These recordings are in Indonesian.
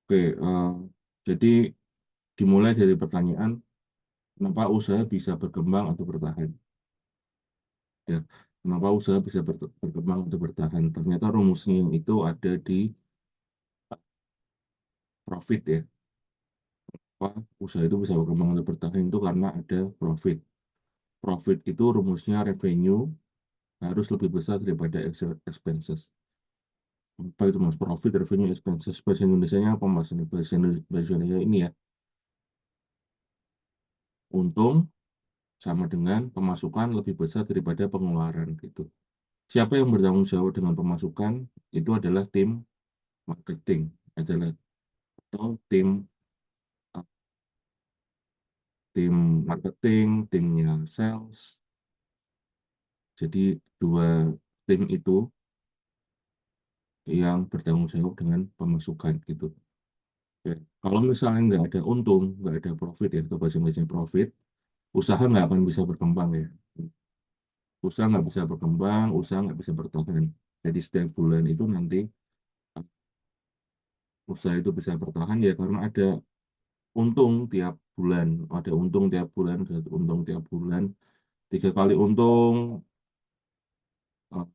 Oke, jadi dimulai dari pertanyaan, kenapa usaha bisa berkembang atau bertahan? Ya, kenapa usaha bisa berkembang atau bertahan? Ternyata rumusnya itu ada di profit ya. Apa usaha itu bisa berkembang atau bertahan itu karena ada profit. Profit itu rumusnya revenue harus lebih besar daripada expenses. Apa itu mas? Profit, revenue, expenses. Bahasa Indonesia-nya apa mas? Ini bahasa Indonesia ini ya. Untung sama dengan pemasukan lebih besar daripada pengeluaran gitu. Siapa yang bertanggung jawab dengan pemasukan? Itu adalah tim marketing, adalah atau uh, tim marketing, timnya sales. Jadi dua tim itu yang bertanggung jawab dengan pemasukan gitu. Ya. Kalau misalnya nggak ada untung, nggak ada profit ya, atau bahasa profit, usaha nggak akan bisa berkembang ya. Usaha nggak bisa berkembang, usaha nggak bisa bertahan. Jadi setiap bulan itu nanti usaha itu bisa bertahan ya karena ada untung tiap bulan, ada untung tiap bulan, ada untung tiap bulan. 3 kali untung eh,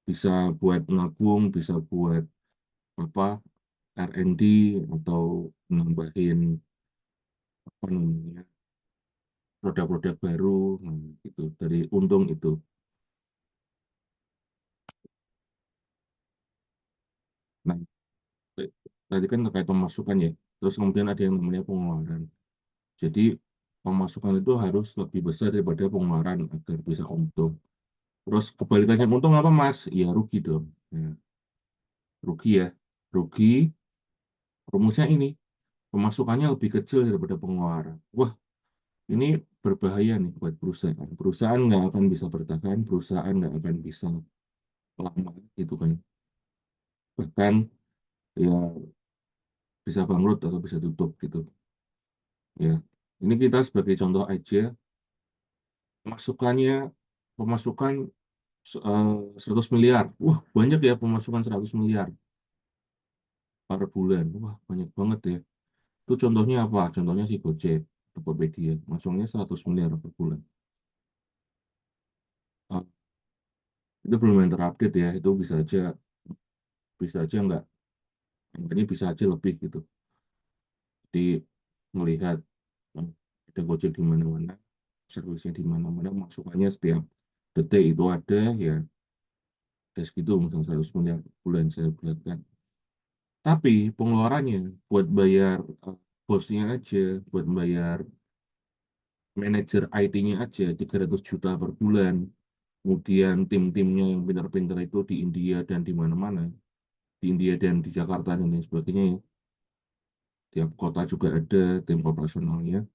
bisa buat nabung, bisa buat apa R&D atau nambahin apa namanya produk-produk baru, nah, gitu dari untung itu. Nah, t- tadi kan terkait pemasukan ya, terus kemudian ada yang namanya pengeluaran. Jadi pemasukan itu harus lebih besar daripada pengeluaran agar bisa untung. Terus kebalikannya untung apa Mas? Ya rugi dong. Ya, rugi ya. Rugi, rumusnya ini, pemasukannya lebih kecil daripada pengeluaran. Wah, ini berbahaya nih buat perusahaan. Perusahaan nggak akan bisa bertahan, perusahaan nggak akan bisa lama gitu kan. Bahkan ya bisa bangkrut atau bisa tutup gitu. Ya, ini kita sebagai contoh aja, masukannya pemasukan 100 miliar. Wah, banyak ya pemasukan 100 miliar per bulan. Wah, banyak banget ya. Itu contohnya apa? Contohnya si Gojek, Tokopedia. Masuknya 100 miliar per bulan. Ah, itu belum yang terupdate ya. Itu bisa aja enggak. Ini bisa aja lebih gitu. Jadi melihat eh, ada Gojek di mana-mana, servisnya di mana-mana, masukannya setiap detik itu ada ya. Ada segitu, misalnya 100 miliar per bulan saya bulatkan. Tapi pengeluarannya buat bayar bosnya aja, buat bayar manajer IT-nya aja 300 juta per bulan. Kemudian tim-timnya yang pintar-pintar itu di India dan di mana-mana. Di India dan di Jakarta dan lain sebagainya ya. Tiap kota juga ada tim operasionalnya.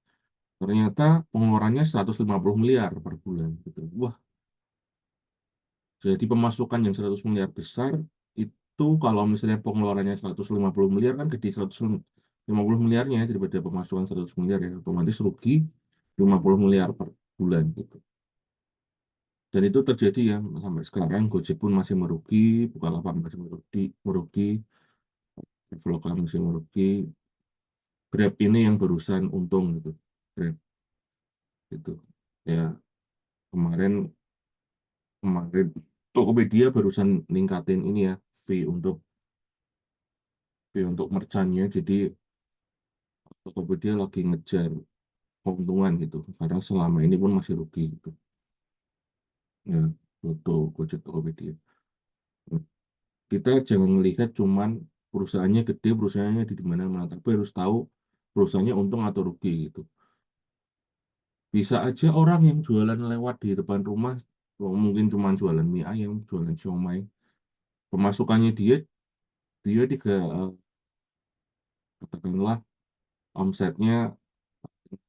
Ternyata pengeluarannya 150 miliar per bulan gitu. Wah, jadi pemasukan yang 100 miliar besar itu kalau misalnya pengeluarannya 150 miliar kan gede 150 miliarnya daripada pemasukan 100 miliar ya. Otomatis rugi 50 miliar per bulan gitu. Dan itu terjadi ya sampai sekarang Gojek pun masih merugi, Bukalapak masih merugi, Traveloka masih merugi, Grab ini yang barusan untung gitu, Grab gitu. Ya kemarin kemarin Tokopedia barusan ningkatin ini ya fee untuk merchantnya, jadi Tokopedia lagi ngejar keuntungan gitu, karena selama ini pun masih rugi gitu. Ya, untuk Gojek Tokopedia. Kita jangan melihat cuman perusahaannya gede, perusahaannya di mana-mana, tapi harus tahu perusahaannya untung atau rugi gitu. Bisa aja orang yang jualan lewat di depan rumah, oh, mungkin cuma jualan mie ayam, jualan siomay, pemasukannya dia tiga katakanlah omsetnya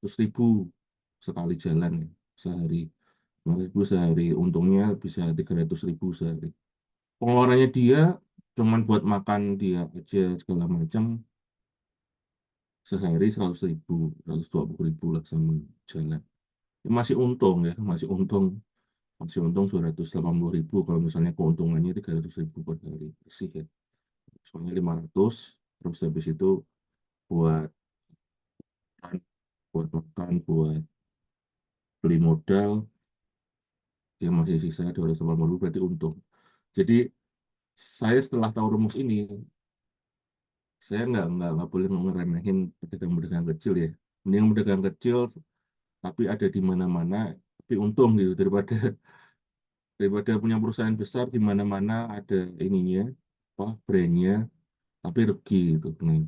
100.000 sekali jalan ya, sehari. 100.000 sehari, untungnya bisa 300.000 sehari. Pengeluarannya dia cuman buat makan dia aja segala macam sehari 100.000, 120.000 lah sama jalan. Ya, masih untung 280.000 kalau misalnya keuntungannya 300.000 per hari sih ya. Soalnya 500, terus habis itu buat buat makan, buat beli modal, dia masih sisa 280 berarti untung. Jadi saya setelah tahu rumus ini, saya nggak boleh ngeremehin pedagang-pedagang kecil ya. Mending pedagang kecil tapi ada di mana-mana, tapi untung gitu daripada punya perusahaan besar di mana-mana ada ininya, apa brandnya, tapi rugi gitu. Nah,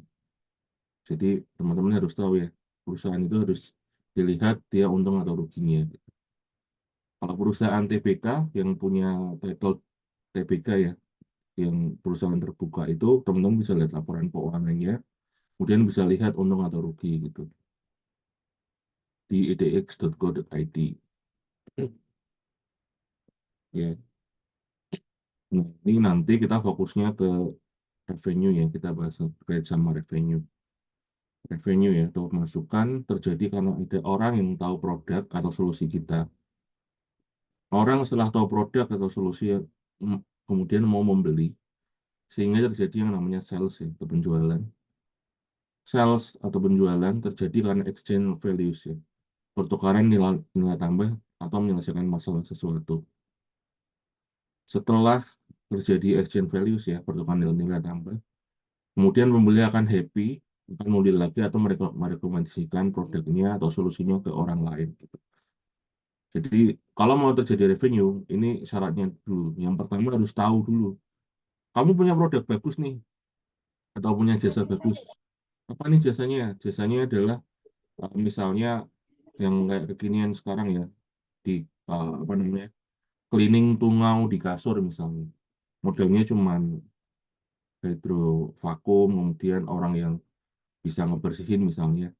jadi teman-teman harus tahu ya, perusahaan itu harus dilihat dia untung atau ruginya. Kalau perusahaan TBK yang punya title TBK ya, yang perusahaan terbuka itu, teman-teman bisa lihat laporan keuangannya, kemudian bisa lihat untung atau rugi gitu di edx.co.id. Ya, nah, ini nanti kita fokusnya ke revenue ya, kita bahas terkait sama revenue. Revenue ya, atau masukan terjadi karena ada orang yang tahu produk atau solusi kita. Orang setelah tahu produk atau solusi kemudian mau membeli, sehingga terjadi yang namanya sales ya, atau penjualan. Sales atau penjualan terjadi karena exchange values ya, pertukaran nilai tambah atau menyelesaikan masalah sesuatu. Setelah terjadi exchange values ya, pertukaran nilai tambah, kemudian pembeli akan happy, akan membeli lagi atau mereka merekomendasikan produknya atau solusinya ke orang lain gitu. Jadi kalau mau terjadi revenue, ini syaratnya dulu. Yang pertama harus tahu dulu, kamu punya produk bagus nih, atau punya jasa bagus. Apa nih jasanya? Jasanya adalah misalnya yang kayak kekinian sekarang ya, di apa namanya, cleaning tungau di kasur misalnya. Modelnya cuman hydro vakum, kemudian orang yang bisa ngebersihin misalnya.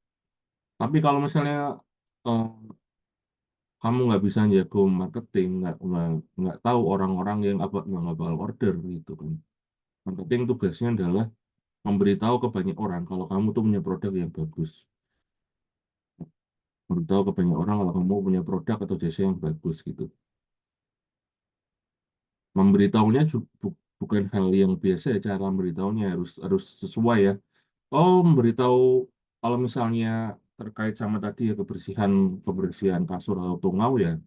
Tapi kalau misalnya eh, kamu nggak bisa jago marketing, nggak tahu orang-orang yang apa nggak bakal order gitu kan. Marketing tugasnya adalah memberitahu ke banyak orang kalau kamu tuh punya produk yang bagus. Memberitahu ke banyak orang kalau kamu punya produk atau jasa yang bagus gitu. Memberitahunya bukan hal yang biasa ya, cara memberitahunya harus harus sesuai ya. Oh, memberitahu kalau misalnya terkait sama tadi ya kebersihan kebersihan kasur atau tungau ya,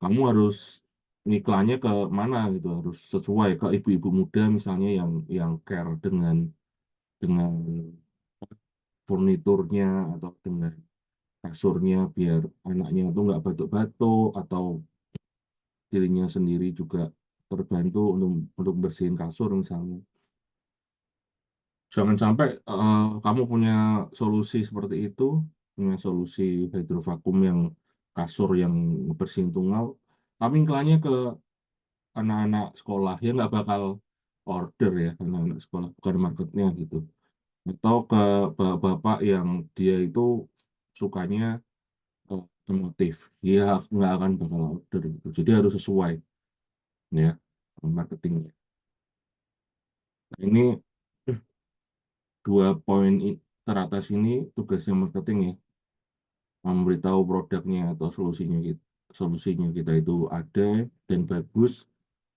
kamu harus ngiklannya ke mana gitu, harus sesuai ke ibu-ibu muda misalnya yang care dengan furniturnya atau dengan kasurnya biar anaknya itu nggak batuk-batuk atau dirinya sendiri juga terbantu untuk bersihin kasur misalnya. Jangan sampai kamu punya solusi seperti itu, punya solusi hidrovakum yang kasur yang bersihin tunggal, tapi iklannya ke anak-anak sekolah ya nggak bakal order ya anak-anak sekolah, bukan marketnya gitu. Atau ke bapak-bapak yang dia itu sukanya otomotif, dia nggak akan bakal order gitu. Jadi harus sesuai ya marketingnya. Nah, ini dua poin teratas ini tugasnya marketing ya, memberitahu produknya atau solusinya kita itu ada dan bagus.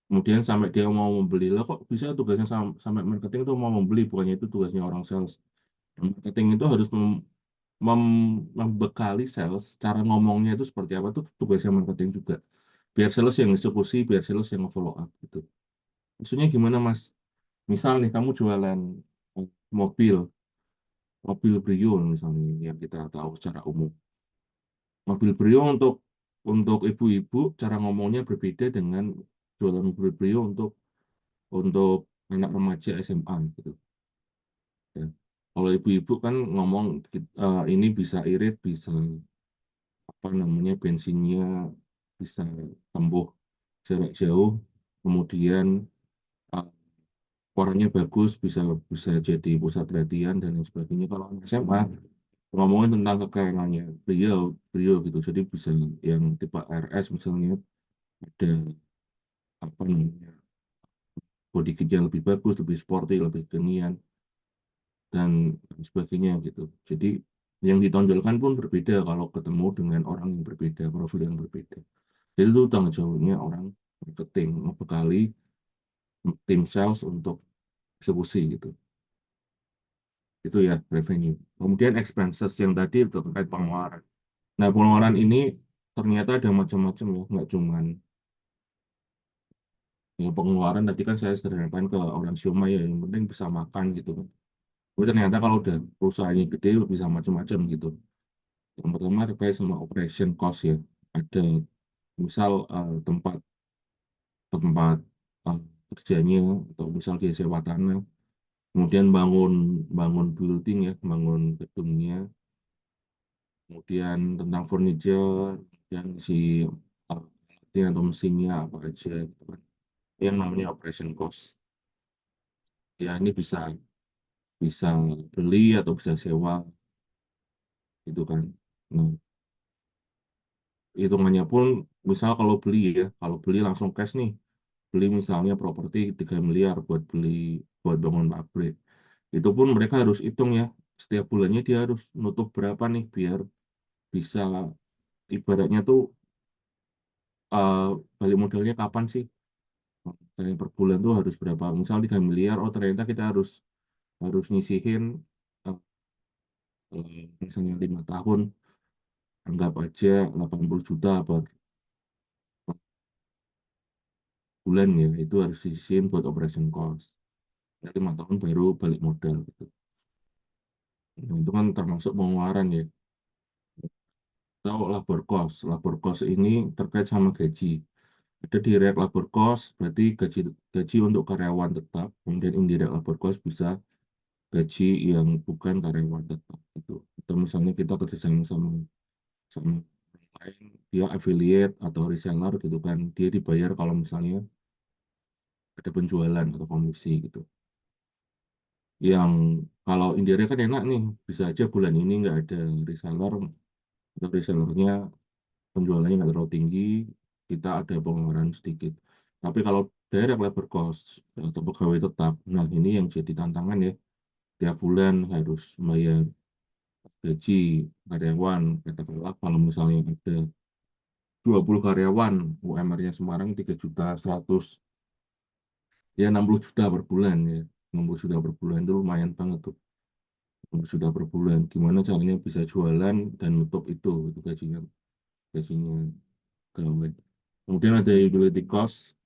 Kemudian sampai dia mau membeli, lah kok bisa tugasnya sampai marketing itu mau membeli, bukannya itu tugasnya orang sales. Marketing itu harus membekali sales, cara ngomongnya itu seperti apa, itu tugasnya marketing juga. Biar sales yang eksekusi, biar sales yang follow up gitu. Maksudnya gimana Mas? Misal nih kamu jualan mobil, mobil Brio misalnya yang kita tahu secara umum. Mobil Brio untuk ibu-ibu cara ngomongnya berbeda dengan jualan mobil Brio untuk anak remaja SMA gitu. Ya. Kalau ibu-ibu kan ngomong ini bisa irit, bisa apa namanya bensinnya bisa tempuh jarak jauh, kemudian uh, warnanya bagus, bisa bisa jadi pusat perhatian dan lain sebagainya. Kalau anak SMA ngomongin tentang kekerenannya beliau beliau gitu, jadi bisa yang tipe RS misalnya ada apa namanya body kit yang lebih bagus, lebih sporty, lebih kekinian dan sebagainya gitu. Jadi yang ditonjolkan pun berbeda kalau ketemu dengan orang yang berbeda, profil yang berbeda. Jadi itu tanggung jawabnya orang marketing, membekali tim sales untuk eksekusi gitu. Itu ya revenue. Kemudian expenses yang tadi itu terkait pengeluaran. Nah, pengeluaran ini ternyata ada macam-macam ya, nggak cuman ya pengeluaran tadi kan saya sederhanakan ke orang Siomay ya, yang penting bisa makan gitu kan. Tapi ternyata kalau udah perusahaannya gede bisa macam-macam gitu. Yang pertama terkait sama operation cost ya. Ada misal tempat tempat eh, kerjanya atau misal dia sewa tanah, kemudian bangun bangun building ya, bangun gedungnya, kemudian tentang furniture, dan si alatnya atau mesinnya apa aja gitu kan. Yang namanya operation cost. Ya ini bisa bisa beli atau bisa sewa gitu kan. Nah, hitungannya pun misal kalau beli ya, kalau beli langsung cash nih, beli misalnya properti 3 miliar buat beli buat bangun pabrik. Itu pun mereka harus hitung ya, setiap bulannya dia harus nutup berapa nih biar bisa ibaratnya tuh eh, balik modalnya kapan sih? Misalnya per bulan tuh harus berapa? Misal 3 miliar, oh ternyata kita harus harus nyisihin eh, misalnya 5 tahun, anggap aja 80 juta per bulan ya, itu harus disisihin buat operation cost. Nah, 5 tahun baru balik modal gitu. Nah, itu kan termasuk pengeluaran ya. Atau labor cost ini terkait sama gaji. Ada direct labor cost, berarti gaji gaji untuk karyawan tetap. Kemudian indirect labor cost bisa gaji yang bukan karyawan tetap itu. Atau misalnya kita kerjasama sama sama orang lain, dia affiliate atau reseller gitu kan, dia dibayar kalau misalnya ada penjualan atau komisi gitu. Yang kalau indirect kan enak nih, bisa aja bulan ini nggak ada reseller atau resellernya penjualannya nggak terlalu tinggi, kita ada pengeluaran sedikit. Tapi kalau direct labor cost atau pegawai tetap, nah ini yang jadi tantangan ya. Tiap bulan harus bayar gaji karyawan. Katakanlah kalau misalnya ada 20 karyawan, UMR-nya Semarang 3.100.000, ya 60 juta per bulan ya. 60 juta per bulan itu lumayan banget tuh. 60 juta per bulan. Gimana caranya bisa jualan dan nutup itu gajinya, gajinya pegawai. Kemudian ada utility cost,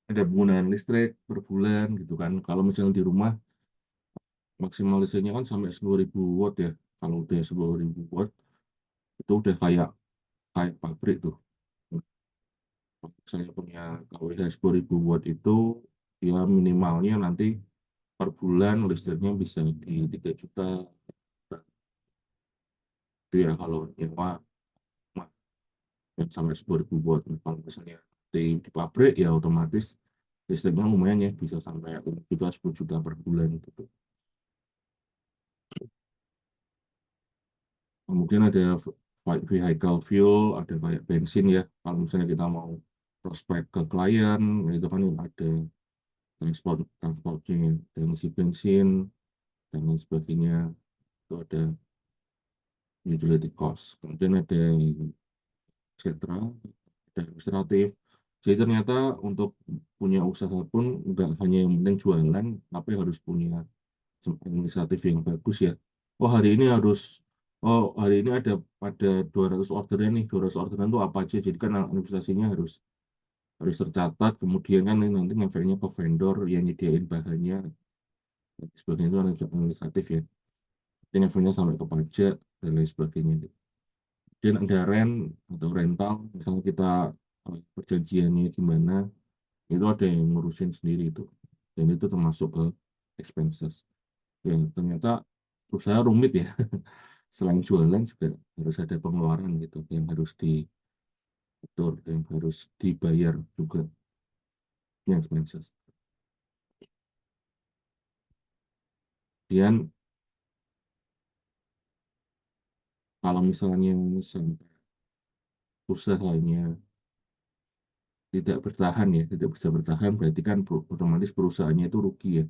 ada penggunaan listrik per bulan gitu kan. Kalau misalnya di rumah maksimal listriknya kan sampai 10.000 watt ya. Kalau udah 10.000 watt itu udah kayak kayak pabrik tuh. Misalnya punya KWH 10.000 watt itu ya minimalnya nanti per bulan listriknya bisa di 3 juta itu ya kalau nyewa yang sampai 10.000 watt. Kalau misalnya di pabrik ya otomatis listriknya lumayan ya bisa sampai 5 juta 10 juta per bulan gitu. Kemudian ada vehicle fuel, ada kayak bensin ya. Kalau misalnya kita mau prospek ke klien, ya itu kan ada transportnya, dan isi bensin, dan lain sebagainya. Itu ada utility cost. Kemudian ada etc. Ada administratif. Jadi ternyata untuk punya usaha pun nggak hanya yang penting jualan, tapi harus punya administratif yang bagus ya. Oh hari ini harus, oh hari ini ada 200 orderan nih, 200 orderan itu apa aja. Jadi kan administrasinya harus harus tercatat, kemudian kan nanti ngefirnya ke vendor yang nyediain bahannya, dan sebagainya itu administratif ya. Jadi ngefirnya sampai ke pajak dan lain sebagainya. Kemudian ada rent atau rental, misalnya kita perjanjiannya gimana, itu ada yang ngurusin sendiri itu. Dan itu termasuk ke expenses. Ya, ternyata usaha rumit ya. Selain jualan juga harus ada pengeluaran gitu yang harus diatur, yang harus dibayar juga yang expenses. Kemudian kalau misalnya sampai usahanya tidak bertahan ya, tidak bisa bertahan berarti kan otomatis perusahaannya itu rugi ya.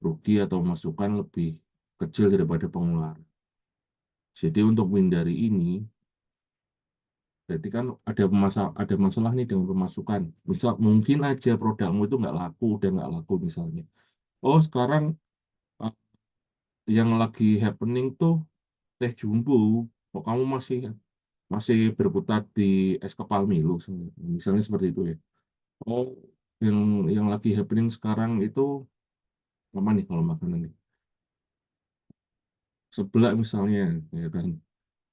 Rugi atau masukan lebih kecil daripada pengeluaran. Jadi untuk menghindari ini, berarti kan ada masalah nih dengan pemasukan. Misal mungkin aja produkmu itu nggak laku, udah nggak laku misalnya. Oh sekarang yang lagi happening tuh teh jumbo. Kok kamu masih masih berkutat di es kepal Milo, misalnya seperti itu ya. Oh, yang yang lagi happening sekarang itu apa nih kalau makanan nih? Seblak misalnya, ya kan.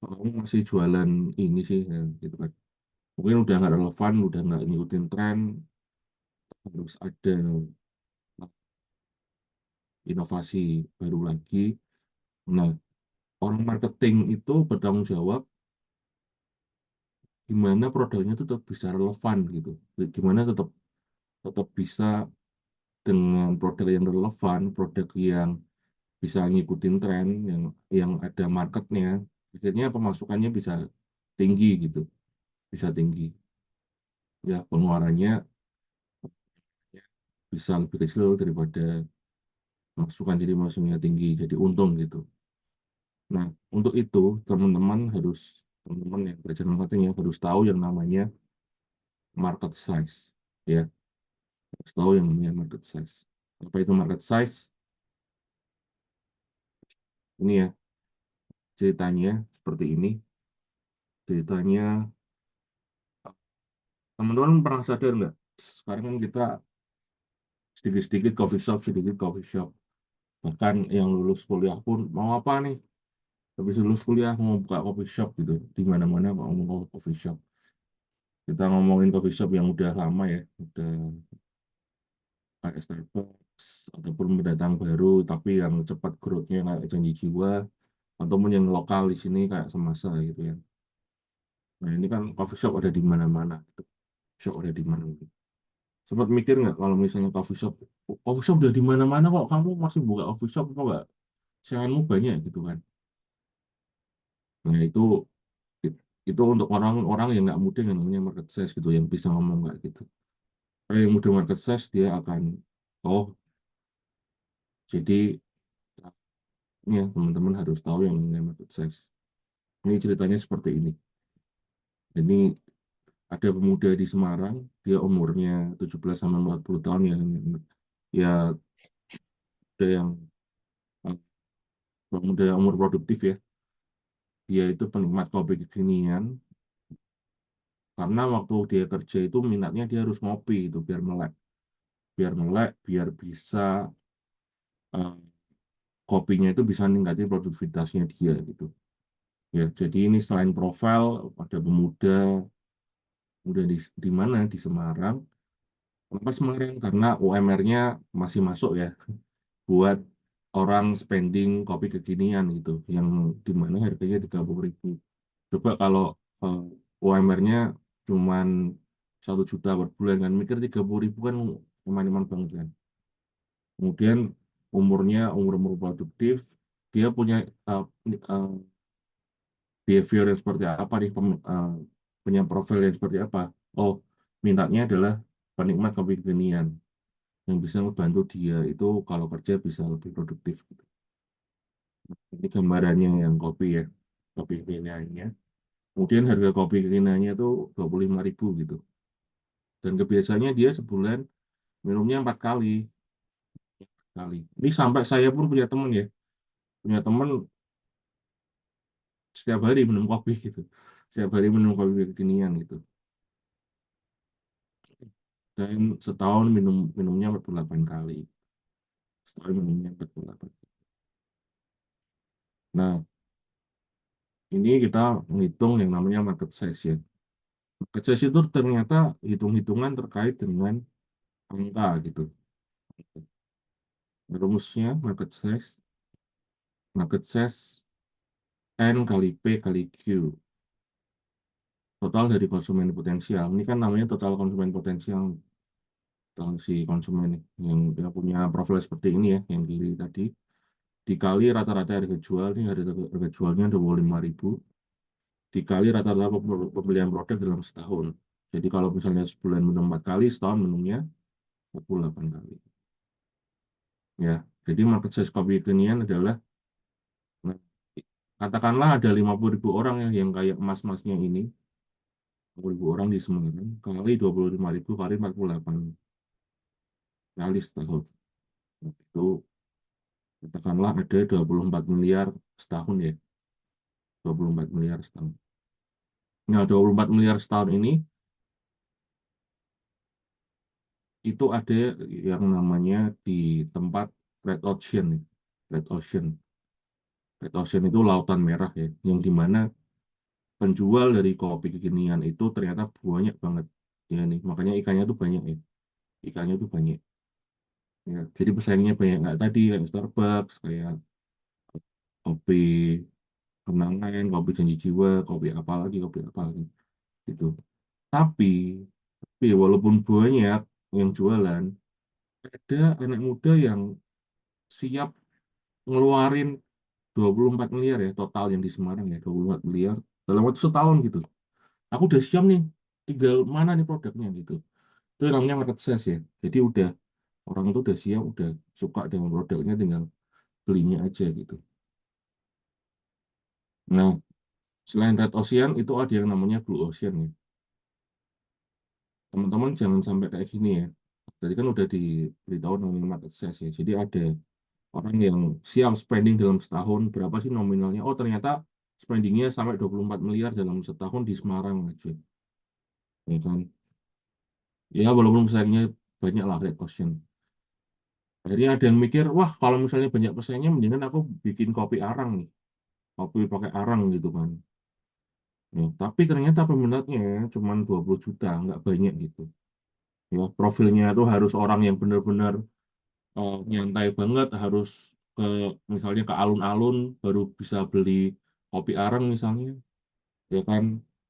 Kamu masih jualan ini sih, ya, gitu kan. Mungkin udah nggak relevan, udah nggak ngikutin tren, harus ada inovasi baru lagi. Nah, orang marketing itu bertanggung jawab gimana produknya itu tetap bisa relevan gitu. Gimana tetap tetap bisa dengan produk yang relevan, produk yang bisa ngikutin tren, yang ada marketnya, akhirnya pemasukannya bisa tinggi gitu, bisa tinggi. Ya, pengeluarannya ya, bisa lebih kecil daripada masukan, jadi masuknya tinggi, jadi untung gitu. Nah, untuk itu teman-teman yang belajar marketing ya harus tahu yang namanya market size, ya, harus tahu yang namanya market size. Apa itu market size? Ini ya ceritanya seperti ini. Ceritanya, teman-teman pernah sadar nggak? Sekarang kan kita sedikit-sedikit coffee shop, sedikit coffee shop. Bahkan yang lulus kuliah pun mau apa nih? Habis lulus kuliah mau buka coffee shop gitu. Di mana-mana mau buka coffee shop. Kita ngomongin coffee shop yang udah lama ya, udah kayak Starbucks ataupun pendatang baru, tapi yang cepat growth-nya kayak Janji Jiwa, ataupun yang lokal di sini kayak Semasa gitu ya. Nah ini kan coffee shop ada di mana-mana. Gitu. Shop ada di mana. Sempat mikir nggak kalau misalnya coffee shop udah di mana-mana kok kamu masih buka coffee shop kok nggak sayanganmu banyak gitu kan. Nah itu untuk orang-orang yang nggak muda yang namanya market size gitu, yang bisa ngomong nggak gitu. Kalau yang muda market size dia akan, oh jadi ya teman-teman harus tahu yang namanya market size. Ini ceritanya seperti ini. Ini ada pemuda di Semarang, dia umurnya 17 sampai 40 tahun ya, ya ada yang pemuda yang umur produktif ya. Dia itu penikmat kopi kekinian, karena waktu dia kerja itu minatnya dia harus ngopi itu biar melek, biar bisa eh, kopinya itu bisa ningkatin produktivitasnya dia gitu ya. Jadi ini selain profil ada pemuda udah di mana di Semarang. Kenapa Semarang? Karena UMR-nya masih masuk ya buat orang spending kopi kekinian gitu, yang di mana harganya 30.000. Coba kalau eh, UMR-nya cuman 1 juta per bulan kan, mikir 30.000 kan teman-teman banget kan. Kemudian umur-umur produktif, dia punya uh, uh, behavior yang seperti apa nih, punya profil yang seperti apa. Oh, mintanya adalah penikmat kopi kekinian yang bisa membantu dia itu kalau kerja bisa lebih produktif gitu. Ini gambarannya yang kopi ya, kopi kekiniannya. Kemudian harga kopi kekiniannya itu 25.000 gitu. Dan kebiasaannya dia sebulan minumnya 4 kali. Kali. Ini sampai saya pun punya teman setiap hari minum kopi gitu. Setiap hari minum kopi kekinian gitu. Dan setahun minumnya 48 kali. Setahun minumnya 48. Nah, ini kita menghitung yang namanya market size ya. Market size itu ternyata hitung-hitungan terkait dengan angka gitu. Rumusnya market size N kali P kali Q. Total dari konsumen potensial. Ini kan namanya total konsumen potensial. Total si konsumen yang punya profil seperti ini ya, yang kiri tadi. Dikali rata-rata harga jual, ini harga jualnya 25.000. Dikali rata-rata pembelian produk dalam setahun. Jadi kalau misalnya sebulan minum 4 kali, setahun minumnya 48 kali. Ya, jadi market size kopi kekinian adalah, nah, katakanlah ada 50.000 orang ya, yang kayak emas-emasnya ini, 50.000 orang di Semarang, kali 25.000 kali 48 kali setahun. Nah, itu Katakanlah ada 24 miliar setahun ya, 24 miliar setahun. Nah, 24 miliar setahun ini itu ada yang namanya di tempat Red Ocean nih. Red Ocean. Red Ocean itu lautan merah ya, yang dimana penjual dari kopi kekinian itu ternyata banyak banget. Ya nih, makanya ikannya tuh banyak ya. Ikannya tuh banyak. Ya, jadi pesaingnya banyak nggak tadi kayak Starbucks, kayak kopi kenangan, kopi janji jiwa, kopi apa lagi gitu. Tapi, tapi walaupun banyak yang jualan, ada anak muda yang siap ngeluarin 24 miliar ya total yang di Semarang ya 24 miliar dalam waktu setahun gitu. Aku udah siap nih, tinggal mana nih produknya gitu. Itu yang namanya market size ya. Jadi udah orang itu udah siap, udah suka dengan produknya, tinggal belinya aja gitu. Nah, selain Red Ocean itu ada yang namanya Blue Ocean ya. Teman-teman jangan sampai kayak gini ya. Tadi kan udah diberitahu namanya market size ya. Jadi ada orang yang siap spending dalam setahun, berapa sih nominalnya? Oh, ternyata spendingnya sampai 24 miliar dalam setahun di Semarang aja. Ya kan? Ya, walaupun pesaingnya banyak lah Red Ocean. Akhirnya ada yang mikir, wah kalau misalnya banyak pesaingnya, mendingan aku bikin kopi arang nih. Kopi pakai arang gitu kan. Ya, tapi ternyata peminatnya cuma 20 juta, nggak banyak gitu. Ya, profilnya tuh harus orang yang benar-benar nyantai banget, harus ke misalnya ke alun-alun baru bisa beli kopi arang misalnya. Ya kan,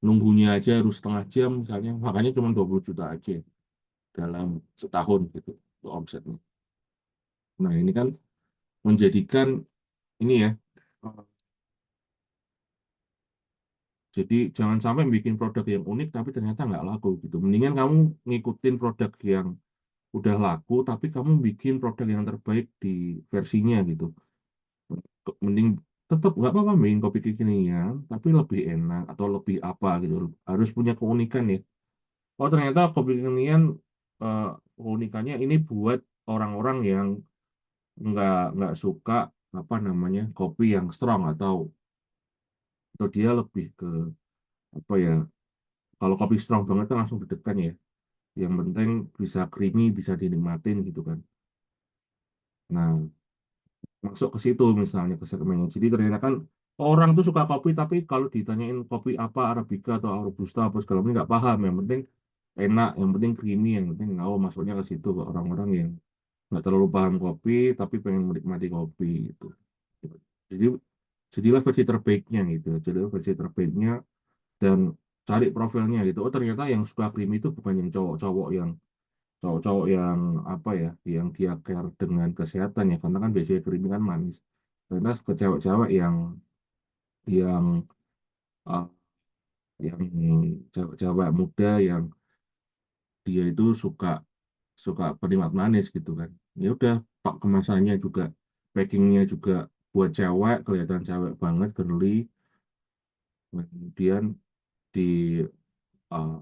nunggunya aja harus setengah jam misalnya. Makanya cuma 20 juta aja dalam setahun gitu omsetnya. Nah, ini kan menjadikan ini ya. Jadi jangan sampai bikin produk yang unik tapi ternyata nggak laku gitu. Mendingan kamu ngikutin produk yang udah laku tapi kamu bikin produk yang terbaik di versinya gitu. Mending tetap nggak apa-apa bikin kopi kekinian tapi lebih enak atau lebih apa gitu. Harus punya keunikan ya. Oh ternyata kopi kekinian eh, keunikannya ini buat orang-orang yang nggak suka apa namanya kopi yang strong atau dia lebih ke apa ya, kalau kopi strong banget kan langsung deg-degan ya. Yang penting bisa creamy, bisa dinikmatin gitu kan. Nah, masuk ke situ misalnya ke segmennya. Jadi ternyata kan orang tuh suka kopi, tapi kalau ditanyain kopi apa, Arabica atau Robusta apa segala macam nggak paham. Yang penting enak, yang penting creamy, yang penting oh masuknya ke situ ke orang-orang yang nggak terlalu paham kopi, tapi pengen menikmati kopi gitu. Jadi jadilah versi terbaiknya gitu. Jadilah versi terbaiknya dan cari profilnya gitu. Oh ternyata yang suka creamy itu bukan yang cowok-cowok yang apa ya, yang dia care dengan kesehatan ya, karena kan biasanya krim kan manis. Karena ke cewek-cewek yang uh, yang cewek-cewek muda yang dia itu suka suka penikmat manis gitu kan. Ya udah, pak kemasannya juga, packingnya juga buat cewek, kelihatan cewek banget, girly. Nah, kemudian di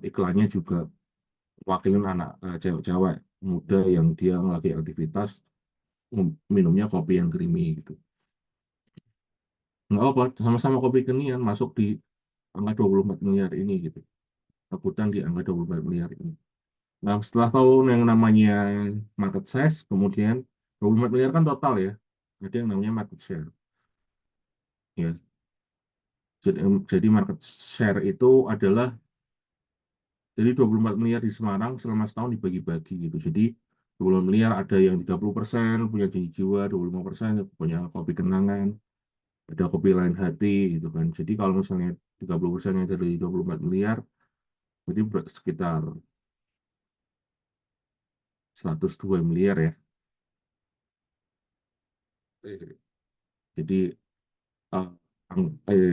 iklannya juga wakilin anak cewek-cewek muda yang dia lagi aktivitas minumnya kopi yang creamy gitu. Nggak apa, sama-sama kopi kekinian masuk di angka 24 miliar ini gitu. Rebutan di angka 24 miliar ini. Nah, setelah tahu yang namanya market size, kemudian 24 miliar kan total ya. Ada yang namanya market share. Ya, jadi market share itu adalah jadi 24 miliar di Semarang selama setahun dibagi-bagi gitu. Jadi 20 miliar ada yang 30% punya janji jiwa, 25% punya kopi kenangan, ada kopi lain hati gitu kan. Jadi kalau misalnya 30%-nya dari 24 miliar, jadi sekitar 102 miliar ya. Eh, Jadi eh, ang- eh,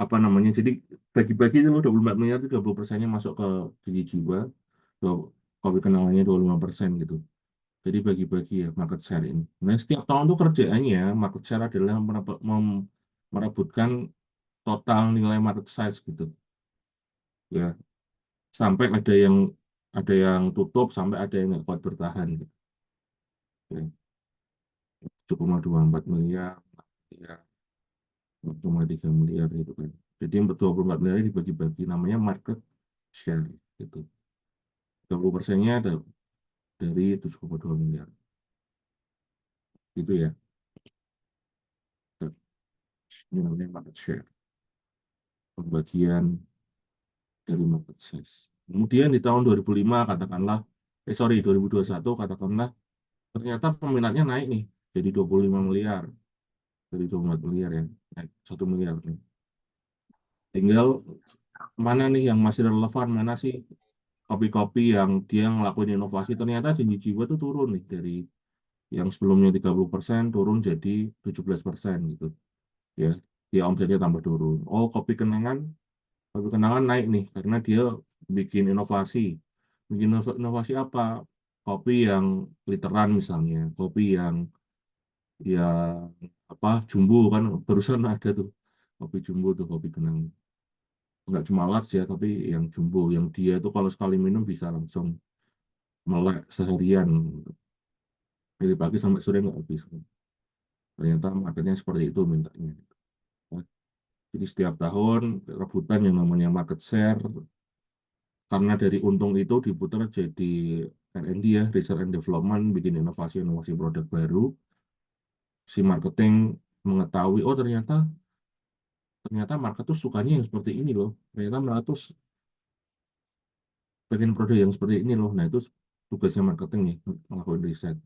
apa namanya? Jadi bagi-bagi itu loh 24 miliar itu 20%-nya masuk ke gaji jiwa, ke kopi kenangannya 25% gitu. Jadi bagi-bagi ya market share ini. Nah, setiap tahun tuh kerjaannya market share adalah merebutkan total nilai market size gitu. Ya, sampai ada yang tutup, sampai ada yang nggak kuat bertahan gitu. Ya. 7,24 miliar, ya 4,3 miliar gitu kan. Jadi yang 24 miliar ini dibagi-bagi namanya market share gitu. 30%-nya ada dari 7,2 miliar. Gitu ya. Ini namanya market share. Pembagian dari market size. Kemudian di tahun 2005 katakanlah, sorry 2021 katakanlah, ternyata peminatnya naik nih jadi 25 miliar dari 24 miliar ya, naik 1 miliar nih. Tinggal mana nih yang masih relevan, mana sih kopi-kopi yang dia ngelakuin inovasi, ternyata janji jiwa tuh turun nih dari yang sebelumnya 30% turun jadi 17% gitu ya. Dia omsetnya tambah turun. Oh, kopi kenangan naik nih karena dia bikin inovasi. Bikin inovasi apa? Kopi yang literan misalnya, kopi yang apa jumbo kan barusan ada tuh kopi jumbo tuh kopi kenangan. Nggak cuma large ya, tapi yang jumbo, yang dia tuh kalau sekali minum bisa langsung melek seharian dari pagi sampai sore nggak habis. Ternyata marketnya seperti itu mintanya. Jadi setiap tahun rebutan yang namanya market share karena dari untung itu diputar jadi R&D ya, Research and Development, bikin inovasi-inovasi produk baru. Si marketing mengetahui, oh ternyata ternyata market tuh sukanya yang seperti ini loh. Ternyata mereka tuh pengen produk yang seperti ini loh. Nah itu tugasnya marketing nih, ngelakuin riset,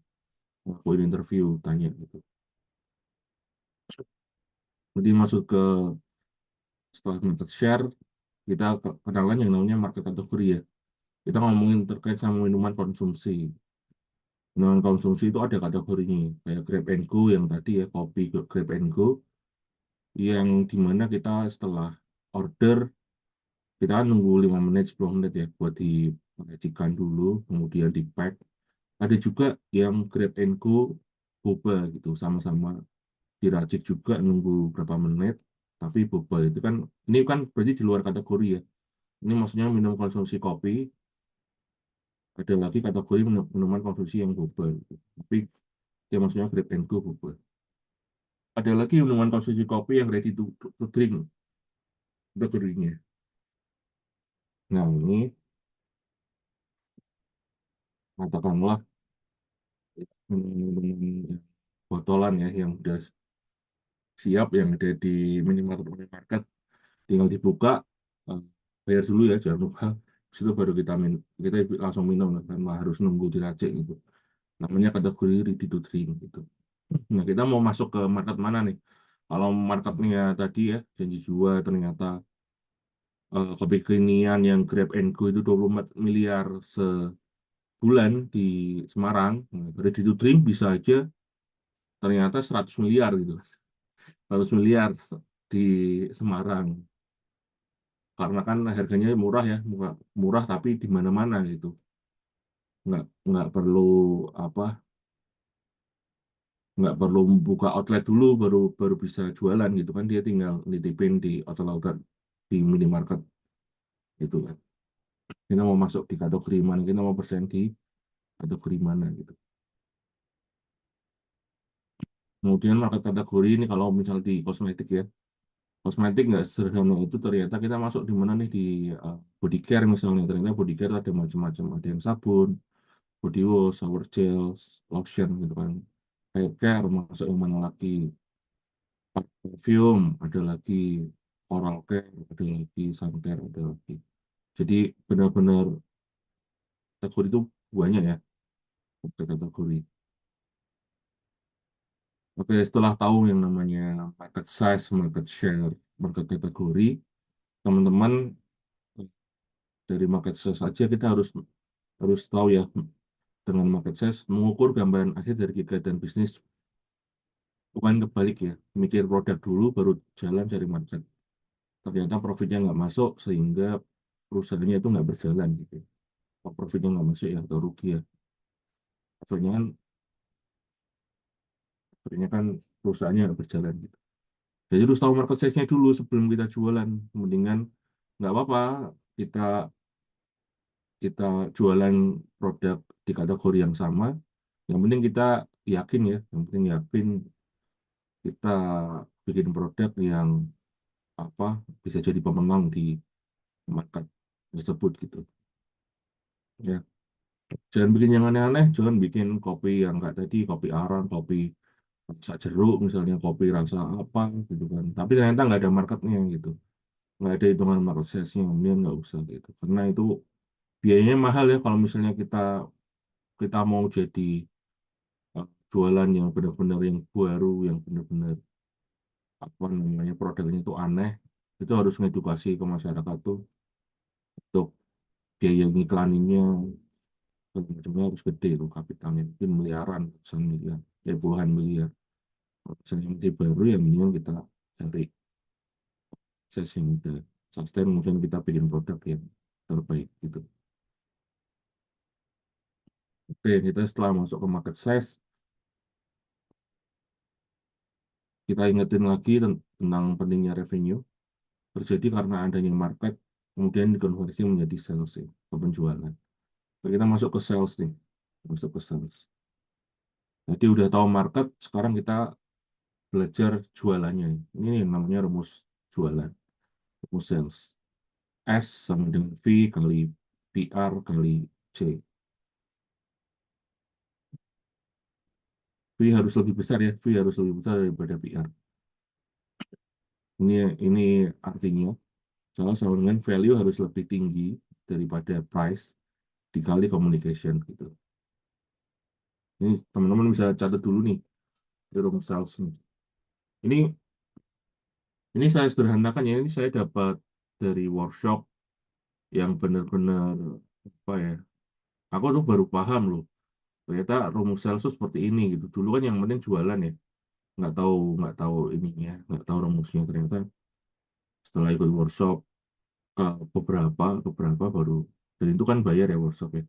ngelakuin interview, tanya gitu. Jadi masuk ke setelah market share, kita kenalan yang namanya market kategori ya. Kita ngomongin terkait sama minuman konsumsi. Minuman konsumsi itu ada kategorinya, kayak Grab and Go yang tadi ya, kopi Grab and Go, yang dimana kita setelah order, kita kan nunggu 5 menit, 10 menit ya, buat diracikan dulu, kemudian di pack. Ada juga yang Grab and Go boba gitu, sama-sama diracik juga, nunggu berapa menit, tapi boba itu kan, ini kan berarti di luar kategori ya. Ini maksudnya minum konsumsi kopi, ada lagi kategori minuman konsumsi yang boba gitu. Tapi dia maksudnya Grab and Go boba. Ada lagi minuman konsumsi kopi yang ready to drink, kategorinya. Nah, ini katakanlah minuman botolan ya, yang udah siap, yang ada di minimarket, tinggal dibuka, eh, bayar dulu ya, jangan lupa. Situ baru kita langsung minum, tanpa harus nunggu diracik gitu. Namanya kategori ready to drink gitu. Nah, kita mau masuk ke market mana nih? Kalau marketnya tadi ya, janji jiwa ternyata kopi kekinian yang Grab and Go itu 24 miliar sebulan di Semarang. Nah, ready to drink bisa aja ternyata 100 miliar gitu. 100 miliar di Semarang. Karena kan harganya murah ya, murah, murah tapi di mana-mana gitu. Nggak perlu apa, nggak perlu buka outlet dulu baru baru bisa jualan gitu kan. Dia tinggal nitipin di outlet-outlet di minimarket gitu kan. Kita mau masuk di kategori mana, kita mau persen di kategori mana gitu. Kemudian market kategori ini kalau misal di kosmetik ya, kosmetik nggak sederhana itu, ternyata kita masuk di mana nih, di body care misalnya. Ternyata body care ada macam-macam, ada yang sabun, body wash, shower gels, lotion gitu kan. Hair care masuk yang mana lagi, perfume ada lagi, oral care ada lagi, sun care ada lagi. Jadi benar-benar kategori itu banyak ya, kategori. Oke, setelah tahu yang namanya market size, market share, market kategori, teman-teman, dari market size saja kita harus harus tahu ya, dengan market size mengukur gambaran akhir dari kegiatan bisnis, bukan kebalik ya, mikir produk dulu baru jalan cari market. Ternyata profitnya nggak masuk sehingga perusahaannya itu nggak berjalan gitu. Kalau profitnya nggak masuk ya atau rugi ya. Akhirnya kan, akhirnya kan perusahaannya nggak berjalan gitu. Jadi harus tahu market size-nya dulu sebelum kita jualan. Mendingan nggak apa-apa kita kita jualan produk di kategori yang sama. Yang penting kita yakin ya, yang penting yakin kita bikin produk yang apa bisa jadi pemenang di market tersebut gitu. Ya, jangan bikin yang aneh-aneh, jangan bikin kopi yang kayak tadi, kopi arang, kopi rasa jeruk, misalnya kopi rasa apa gitu kan. Tapi ternyata nggak ada marketnya gitu, nggak ada hitungan market size-nya, kemudian nggak usah gitu. Karena itu biayanya mahal ya kalau misalnya kita kita mau jadi jualan yang benar-benar yang baru, yang benar-benar apa namanya produknya itu aneh, itu harus ngedukasi ke masyarakat tuh untuk biaya ngiklaninnya macamnya harus gede tuh kapitalnya mungkin miliaran ratusan miliar ya puluhan miliar. Kalau misalnya masih baru ya minimal kita cari akses yang udah sustain mungkin kita bikin produk yang terbaik gitu. Oke, kita setelah masuk ke market size, kita ingetin lagi tentang pentingnya revenue terjadi karena adanya market kemudian dikonversi menjadi sales ya, ke penjualan. Nah, kita masuk ke sales nih, masuk ke sales. Jadi udah tahu market, sekarang kita belajar jualannya. Ini yang namanya rumus jualan, rumus sales. S sama dengan V kali PR kali C. V harus lebih besar ya, V harus lebih besar daripada PR. Ini artinya salah sama dengan value harus lebih tinggi daripada price dikali communication gitu. Ini teman-teman bisa catat dulu nih di rumus sales nih. Ini ini saya sederhanakan ya, ini saya dapat dari workshop yang benar-benar apa ya? Aku tuh baru paham loh. Ternyata rumus sales tuh seperti ini gitu. Dulu kan yang penting jualan ya, nggak tahu ininya, nggak tahu rumusnya. Ternyata setelah ikut workshop ke beberapa baru, dan itu kan bayar ya workshop ya,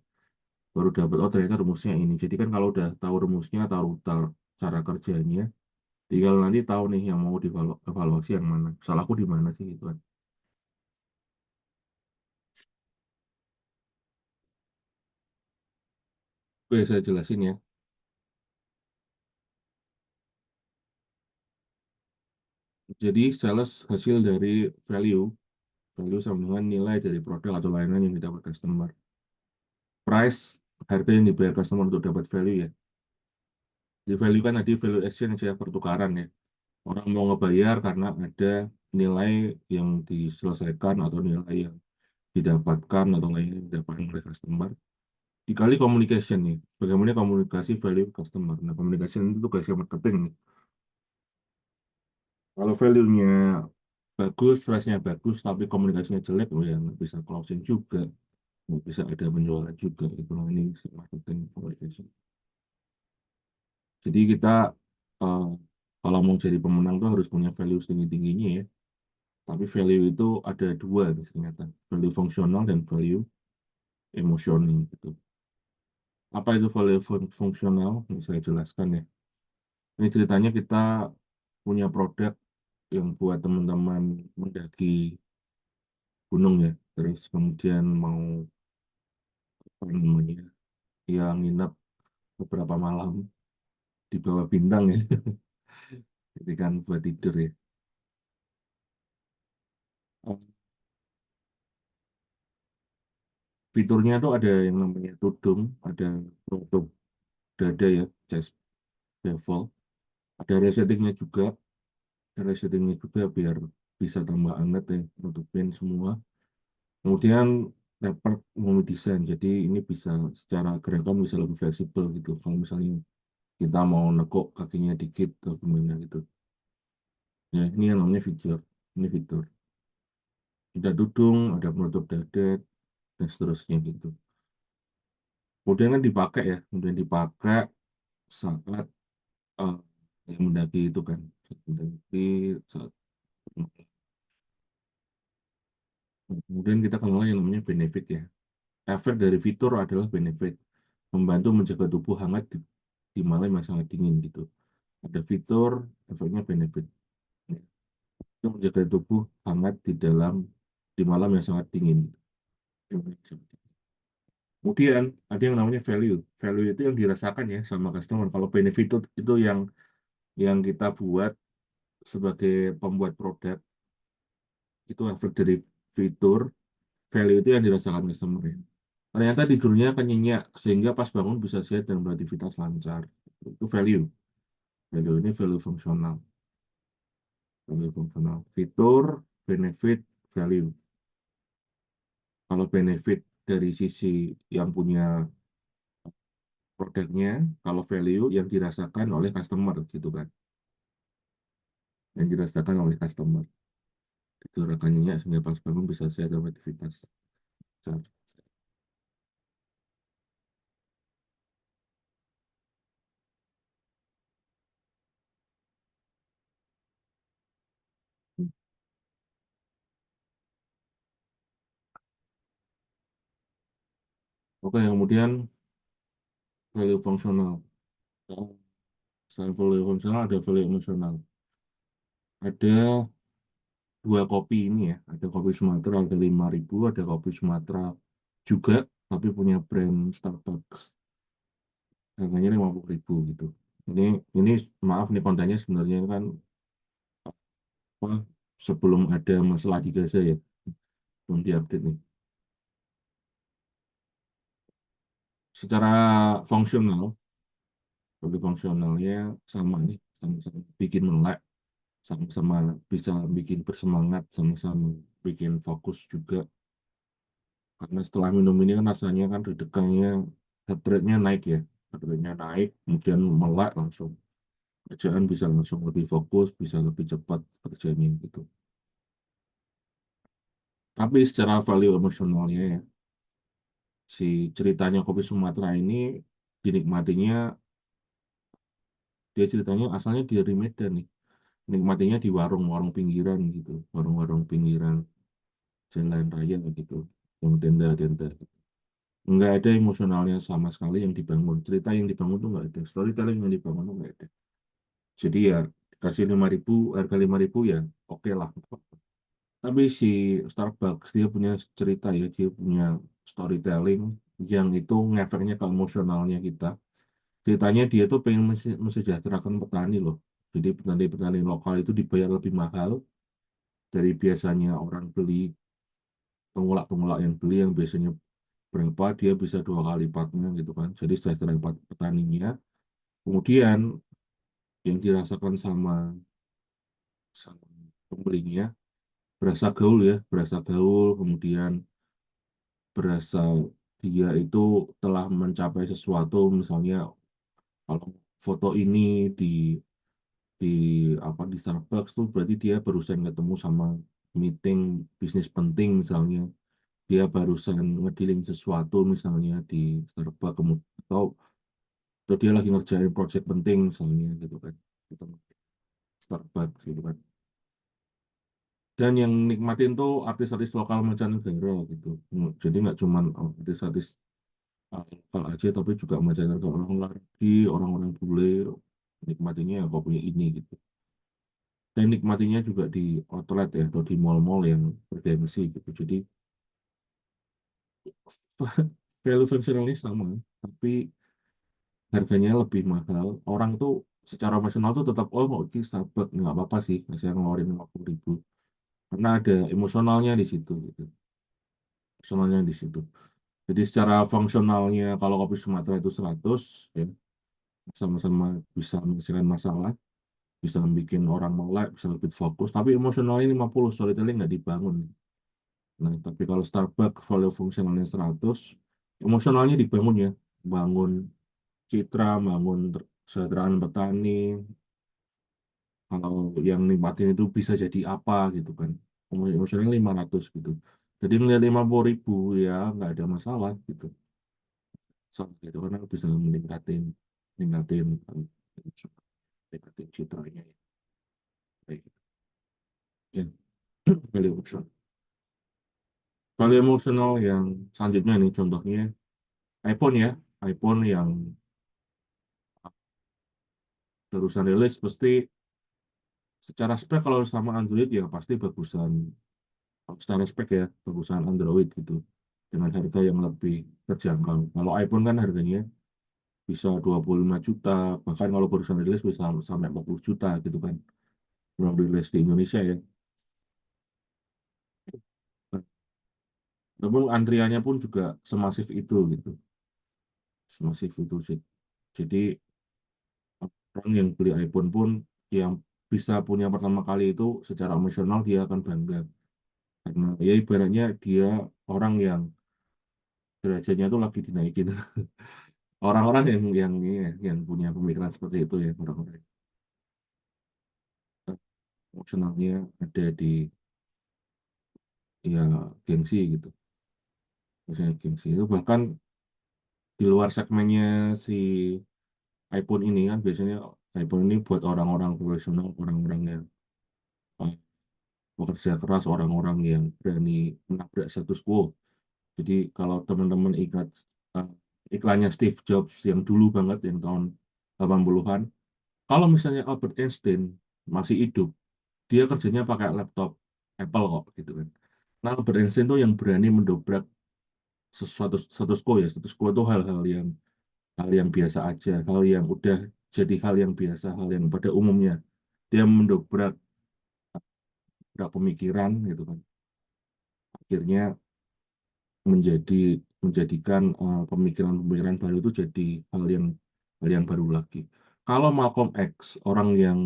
baru dapat oh ternyata rumusnya ini. Jadi kan kalau udah tahu rumusnya, tahu cara kerjanya, tinggal nanti tahu nih yang mau dievaluasi yang mana. Salahku di mana sih gitu kan. Oke, saya jelasin ya. Jadi sales hasil dari value, value sama dengan nilai dari produk atau layanan yang didapat customer. Price, harga yang dibayar customer untuk dapat value ya. Di value kan tadi value exchange ya, pertukaran ya. Orang mau ngebayar karena ada nilai yang diselesaikan atau nilai yang didapatkan atau nilai yang didapatkan oleh customer. Dikali communication nih, bagaimana komunikasi value customer. Nah, communication itu tugasnya marketing nih. Kalau value-nya bagus, price-nya bagus, tapi komunikasinya jelek, oh ya nggak bisa closing juga, nggak bisa ada penjualan juga. Itu ini marketing communication. Jadi kita eh, kalau mau jadi pemenang tuh harus punya value setinggi-tingginya ya. Tapi value itu ada dua nih ternyata. Value fungsional dan value emosional gitu. Apa itu value fungsional? Ini saya jelaskan ya. Ini ceritanya kita punya produk yang buat teman-teman mendaki gunung ya. Terus kemudian mau apa namanya? Ya nginep beberapa malam di bawah bintang ya. Jadi kan buat tidur ya. Oh, fiturnya tuh ada yang namanya tudung, ada produk dada ya, chest bevel. Ada resettingnya juga, ada settingnya juga biar bisa tambah anget ya, nutupin semua. Kemudian leopard mau desain, jadi ini bisa secara gerakan bisa lebih fleksibel gitu. Kalau misalnya kita mau nekuk kakinya dikit atau gimana gitu. Ya, ini yang namanya fitur. Ini fitur. Ada dudung, ada penutup dada, dan seterusnya gitu. Kemudian kan dipakai ya, kemudian dipakai saat eh, yang mendaki itu kan. Saat mendaki, saat kemudian kita kenal yang namanya benefit ya. Efek dari fitur adalah benefit, membantu menjaga tubuh hangat di malam yang sangat dingin gitu. Ada fitur, efeknya benefit. Itu menjaga tubuh hangat di malam yang sangat dingin. Gitu. Kemudian ada yang namanya value. Value itu yang dirasakan ya sama customer. Kalau benefit itu yang kita buat sebagai pembuat produk, itu efek dari fitur. Value itu yang dirasakan customer ya. Ternyata tidurnya akan nyenyak sehingga pas bangun bisa sehat dan beraktivitas lancar. Itu value. Value ini value fungsional. Value fungsional. Fitur, benefit, value. Kalau benefit dari sisi yang punya produknya, kalau value yang dirasakan oleh customer gitu kan. Yang dirasakan oleh customer. Itu rekannya sehingga pas bangun bisa sehat dan beraktivitas. Oke, yang kemudian value fungsional. Selain value fungsional ada value emosional. Ada dua kopi ini ya. Ada kopi Sumatera harga 5.000, ada kopi Sumatera juga, tapi punya brand Starbucks. Harganya 50.000 gitu. Ini maaf nih kontennya sebenarnya kan apa, sebelum ada masalah di Gaza ya, belum diupdate nih. Secara fungsional, kopi fungsionalnya sama nih, sama-sama bikin melek, sama-sama bisa bikin bersemangat, sama-sama bikin fokus juga. Karena setelah minum ini kan rasanya kan deg-degannya, heart rate-nya naik ya. Heart rate-nya naik, kemudian melek langsung. Kerjaan bisa langsung lebih fokus, bisa lebih cepat kerjanya gitu. Tapi secara value emosionalnya ya, si ceritanya Kopi Sumatera ini dinikmatinya, dia ceritanya asalnya dari Medan nih. Nikmatinya di warung-warung pinggiran gitu. Warung-warung pinggiran, jalan raya gitu. Yang tenda-tenda. Nggak ada emosionalnya sama sekali yang dibangun. Cerita yang dibangun tuh nggak ada. Storytelling yang dibangun tuh nggak ada. Jadi ya kasih 5.000, harga 5.000 ya oke lah. Tapi si Starbucks dia punya cerita ya, dia punya storytelling yang itu ngefeknya ke emosionalnya kita. Ceritanya dia tuh pengen mesejahterakan petani loh. Jadi petani-petani lokal itu dibayar lebih mahal dari biasanya orang beli, pengulak-pengulak yang beli yang biasanya berapa, dia bisa dua kali lipatnya gitu kan. Jadi sejahtera petaninya. Kemudian yang dirasakan sama pembelinya berasa gaul ya, berasa gaul, kemudian berasa dia itu telah mencapai sesuatu, misalnya kalau foto ini di di di Starbucks tuh berarti dia barusan ketemu sama meeting bisnis penting misalnya, dia barusan ngedealing sesuatu misalnya di Starbucks, atau dia lagi ngerjain project penting misalnya gitu kan, gitu. Starbucks gitu kan. Dan yang nikmatin tuh artis-artis lokal mancanegara gitu. Jadi nggak cuman artis-artis lokal aja, tapi juga mancanegara, orang luar negeri, orang-orang bule nikmatinya ya kopi ini gitu. Dan nikmatinya juga di outlet ya, atau di mall-mall yang bergengsi gitu. Jadi value fungsionalnya sama, tapi harganya lebih mahal. Orang tuh secara emosional tuh tetap, oh oke Starbucks, nggak apa-apa sih, saya ngeluarin 50.000. Karena ada emosionalnya di situ gitu. Emosionalnya di situ. Jadi secara fungsionalnya kalau kopi Sumatera itu 100 ya, sama-sama bisa menyelesaikan masalah, bisa bikin orang melek, bisa lebih fokus, tapi emosionalnya 50, storytelling nggak dibangun. Nah, tapi kalau Starbucks value fungsionalnya 100, emosionalnya dibangun ya, bangun citra, bangun kesejahteraan petani, kalau yang nikmatin itu bisa jadi apa gitu kan. Emosionalnya 500 gitu. Jadi ngeliat 50.000 ya nggak ada masalah gitu. Soal gitu karena bisa meningkatin meningkatin citranya ya. Kayak gitu. Ya, value emotional. Value emotional yang selanjutnya nih contohnya iPhone ya. iPhone yang barusan rilis pasti secara spek kalau sama Android ya pasti bagusan, secara spek ya bagusan Android gitu. dengan harga yang lebih terjangkau. Kalau iPhone kan harganya bisa 25 juta, bahkan kalau barusan rilis bisa sampai 40 juta gitu kan. Belum rilis di Indonesia ya. Namun antriannya pun juga semasif itu gitu. Semasif itu sih. Jadi orang yang beli iPhone pun yang bisa punya pertama kali itu secara emosional dia akan bangga. Karena ya ibaratnya dia orang yang derajatnya itu lagi dinaikin. Orang-orang yang punya pemikiran seperti itu ya, orang-orang emosionalnya ada di ya gengsi gitu. Misalnya gengsi itu bahkan di luar segmennya si iPhone ini kan biasanya iPhone ini buat orang-orang profesional, orang-orang yang eh, bekerja keras, orang-orang yang berani menabrak status quo. Jadi kalau teman-teman ingat eh, iklannya Steve Jobs yang dulu banget, yang tahun 80-an, kalau misalnya Albert Einstein masih hidup, dia kerjanya pakai laptop Apple kok gitu kan. Nah, Albert Einstein tuh yang berani mendobrak sesuatu status quo ya. Status quo itu hal yang biasa aja, hal yang udah jadi hal yang biasa, hal yang pada umumnya. Dia mendobrak pemikiran gitu kan. Akhirnya menjadi menjadikan pemikiran-pemikiran baru itu jadi hal yang baru lagi. Kalau Malcolm X, orang yang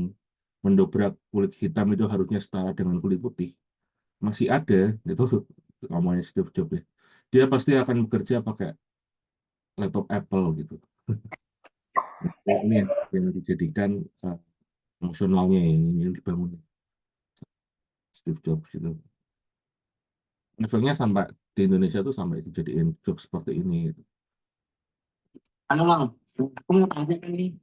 mendobrak kulit hitam itu harusnya setara dengan kulit putih, masih ada, itu namanya Steve Jobs ya. Dia pasti akan bekerja pakai laptop Apple gitu. Ini yang dijadikan eh, emosionalnya yang dibangun Steve Jobs itu. Efeknya sampai di Indonesia tuh sampai dijadiin jokes seperti ini gitu. Ano lang, aku mau tanya kan nih,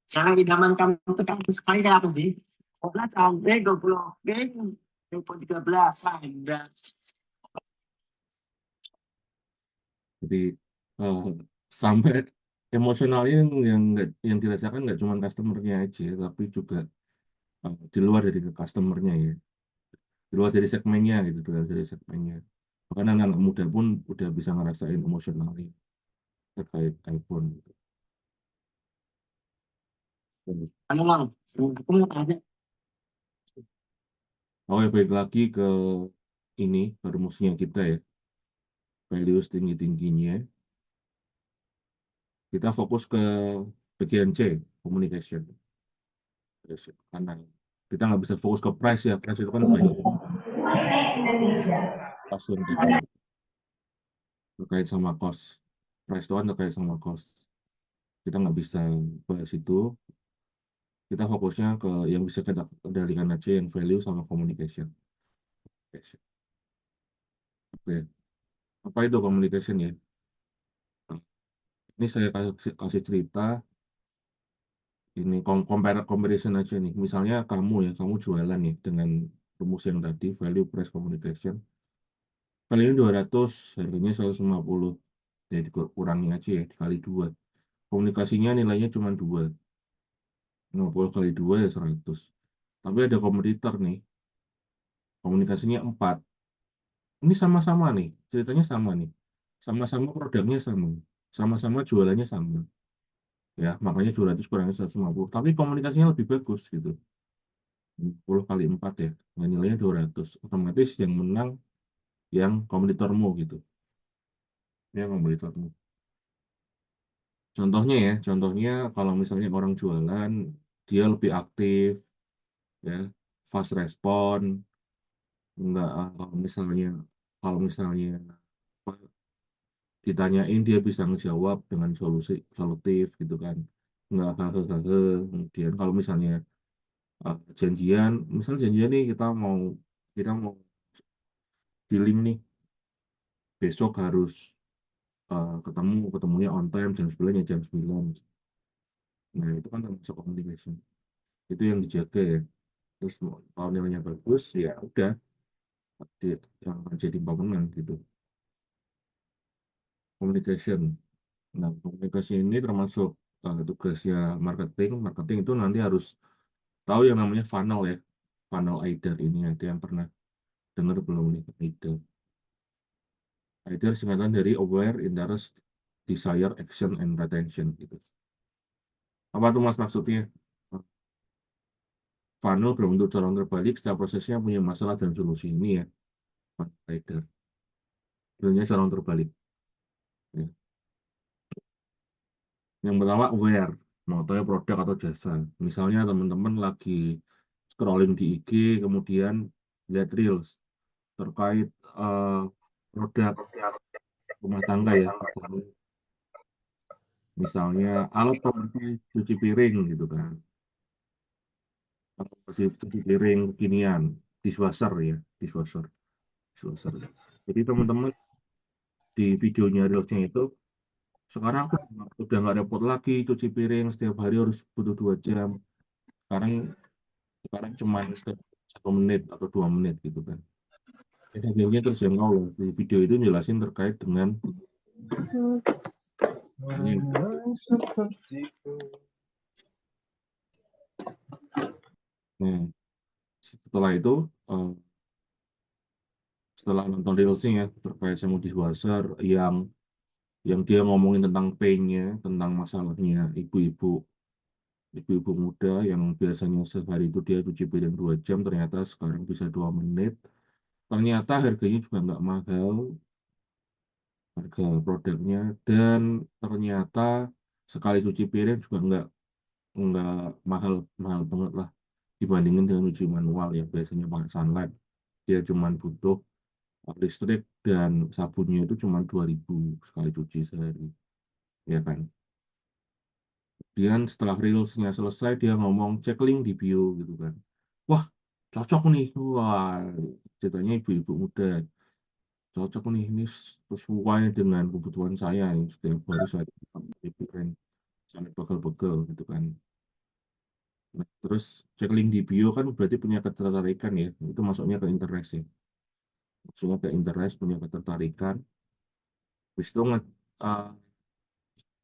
sekarang idaman kamu tuh kampus sekali kan apa sih? Wala sampai 20, 2013, ada. Jadi eh, sampai emosionalnya yang dirasakan nggak cuma customernya aja, tapi juga di luar dari customernya ya, di luar dari segmennya gitu, di luar dari segmennya. Bahkan anak-anak muda pun udah bisa ngerasain emosionalnya terkait iPhone gitu. Ano lang, aku mau tanya. Oh ya, baik lagi ke ini, ke rumusnya kita ya, value tinggi-tingginya. Kita fokus ke bagian C, communication. Karena kita nggak bisa fokus ke price ya, price itu kan banyak cost yang terkait sama cost. Price itu kan terkait sama cost. Kita nggak bisa bahas itu. Kita fokusnya ke yang bisa kita kendalikan aja, yang value sama communication. Oke. Apa itu communication ya? Nah, ini saya kasih cerita, ini comparison aja nih. Misalnya kamu ya, kamu jualan ya dengan rumus yang tadi, value price communication. Value 200, harganya 150. Jadi kurangi aja ya, dikali 2. Komunikasinya nilainya cuma 2. 50 kali 2 ya 100. Tapi ada kompetitor nih, komunikasinya 4. Ini sama-sama nih, ceritanya sama nih. Sama-sama produknya sama. Sama-sama jualannya sama. Ya, makanya 200 kurangi 150. Tapi komunikasinya lebih bagus gitu. 10 kali 4 ya. Nah, nilainya 200. Otomatis yang menang yang kompetitormu gitu. Yang kompetitormu. Contohnya ya, contohnya kalau misalnya orang jualan, dia lebih aktif, ya, fast respon, enggak kalau misalnya apa, ditanyain dia bisa ngejawab dengan solutif gitu kan, enggak hahe. Kemudian kalau misalnya janjian, misalnya janjian nih kita mau dealing nih, besok harus ketemunya on time jam 9 ya jam 9. Nah itu kan termasuk communication, itu yang dijaga ya. Terus kalau nilainya bagus ya udah, yang akan jadi pemenang gitu. Communication. Nah, komunikasi ini termasuk tugasnya marketing. Marketing itu nanti harus tahu yang namanya funnel ya. Funnel Eider ini ada yang pernah dengar belum nih, Eider? Either singkatan dari aware, interest, desire, action, and retention gitu. Apa tuh Mas maksudnya? Funnel berbentuk corong terbalik, setiap prosesnya punya masalah dan solusi ini ya. Either. Sebenarnya corong terbalik. Ya. Yang pertama aware, mau tahu produk atau jasa. Misalnya teman-teman lagi scrolling di IG, kemudian lihat reels terkait eh, produk rumah tangga ya. Misalnya alat pembersih cuci piring gitu kan. Alat pembersih cuci piring kekinian, dishwasher ya, dishwasher, dishwasher. Jadi teman-teman di videonya reelsnya itu sekarang aku udah nggak repot lagi cuci piring setiap hari harus butuh 2 jam. Sekarang sekarang cuma 1 menit atau 2 menit gitu kan. Jadi akhirnya terjangkau loh. Di video itu jelasin terkait dengan ini. Nah, setelah itu eh, setelah nonton reelsnya ya terkait sama dishwasher yang dia ngomongin tentang pain-nya, tentang masalahnya ibu-ibu muda yang biasanya sehari itu dia cuci piring 2 jam, ternyata sekarang bisa 2 menit. Ternyata harganya juga nggak mahal, harga produknya, dan ternyata sekali cuci piring juga nggak mahal mahal banget lah dibandingin dengan cuci manual yang biasanya pakai sunlight. Dia cuma butuh listrik dan sabunnya itu cuma 2.000 sekali cuci sehari, ya kan? Kemudian setelah reelsnya selesai dia ngomong cek link di bio gitu kan. Wah, cocok nih. Wah, ceritanya ibu-ibu muda. Cocok nih, ini sesuai dengan kebutuhan saya. Setiap hari saya pikirin sampai pegel-pegel gitu kan. Nah, terus cek link di bio kan berarti punya ketertarikan ya. Itu masuknya ke interest ya. Masuknya ke interest, punya ketertarikan. Habis itu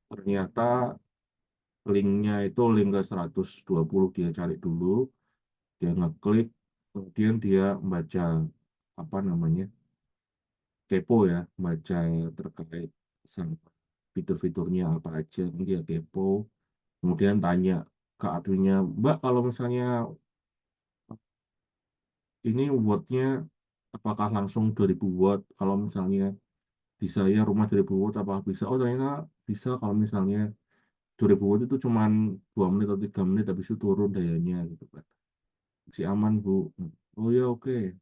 ternyata linknya itu link ke 120 dia cari dulu. Dia ngeklik, kemudian dia membaca apa namanya kepo ya, baca terkait sama fitur-fiturnya apa aja, dia kepo, kemudian tanya ke adminnya, Mbak kalau misalnya ini wattnya apakah langsung 2000 watt, kalau misalnya di saya rumah 2000 watt apa bisa, oh ternyata bisa kalau misalnya 2000 watt itu cuman 2 menit atau 3 menit habis itu turun dayanya gitu kan, masih aman Bu. Oh ya oke.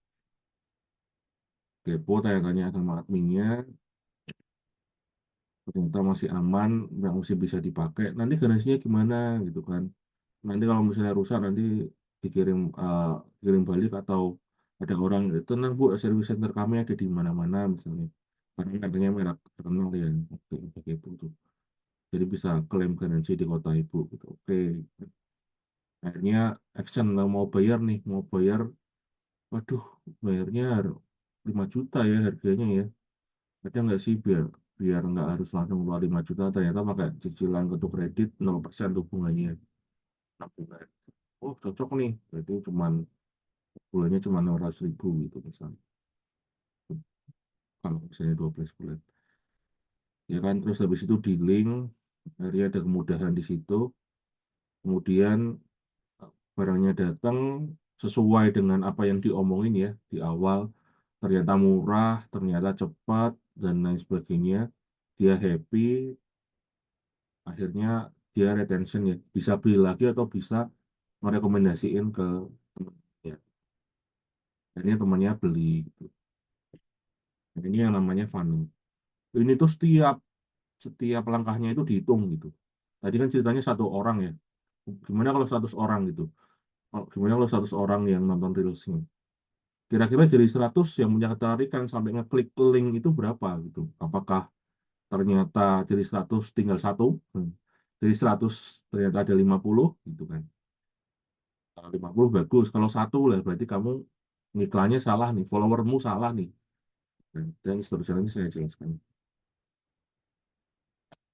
Kepo tanya-tanya sama adminnya, ternyata masih aman, nggak masih bisa dipakai. Nanti garansinya gimana gitu kan? Nanti kalau misalnya rusak nanti dikirim kirim balik atau ada orang tenang Bu, service center kami ada di mana-mana misalnya. Karena katanya merek terkenal ya, oke, oke itu tuh. Jadi bisa klaim garansi di kota ibu gitu. Oke, akhirnya action lah mau bayar nih, mau bayar. Waduh, bayarnya 5 juta ya harganya ya. Ada nggak sih biar biar nggak harus langsung keluar 5 juta, ternyata pakai cicilan kartu kredit 0% tuh bunganya. Nah, oh cocok nih, berarti cuman bulannya cuma 600.000 gitu misalnya. Kalau misalnya 12 bulan. Ya kan, terus habis itu di link, akhirnya ada kemudahan di situ. Kemudian barangnya datang sesuai dengan apa yang diomongin ya di awal. Ternyata murah, ternyata cepat, dan lain sebagainya. Dia happy, akhirnya dia retention ya bisa beli lagi atau bisa merekomendasiin ke teman ya akhirnya temannya beli gitu. Nah, ini yang namanya funnel ini tuh setiap setiap langkahnya itu dihitung gitu. Tadi kan ceritanya 1 orang ya, gimana kalau 100 orang gitu. Gimana kalau 100 orang yang nonton reelsnya, kira-kira jadi 100 yang punya ketertarikan sampai ngeklik link itu berapa gitu, apakah ternyata jadi 100 tinggal satu. Jadi 100 ternyata ada 50 gitu kan. Kalau 50 bagus, kalau satu lah berarti kamu iklannya salah nih, followermu salah nih. Dan seterusnya ini saya jelaskan.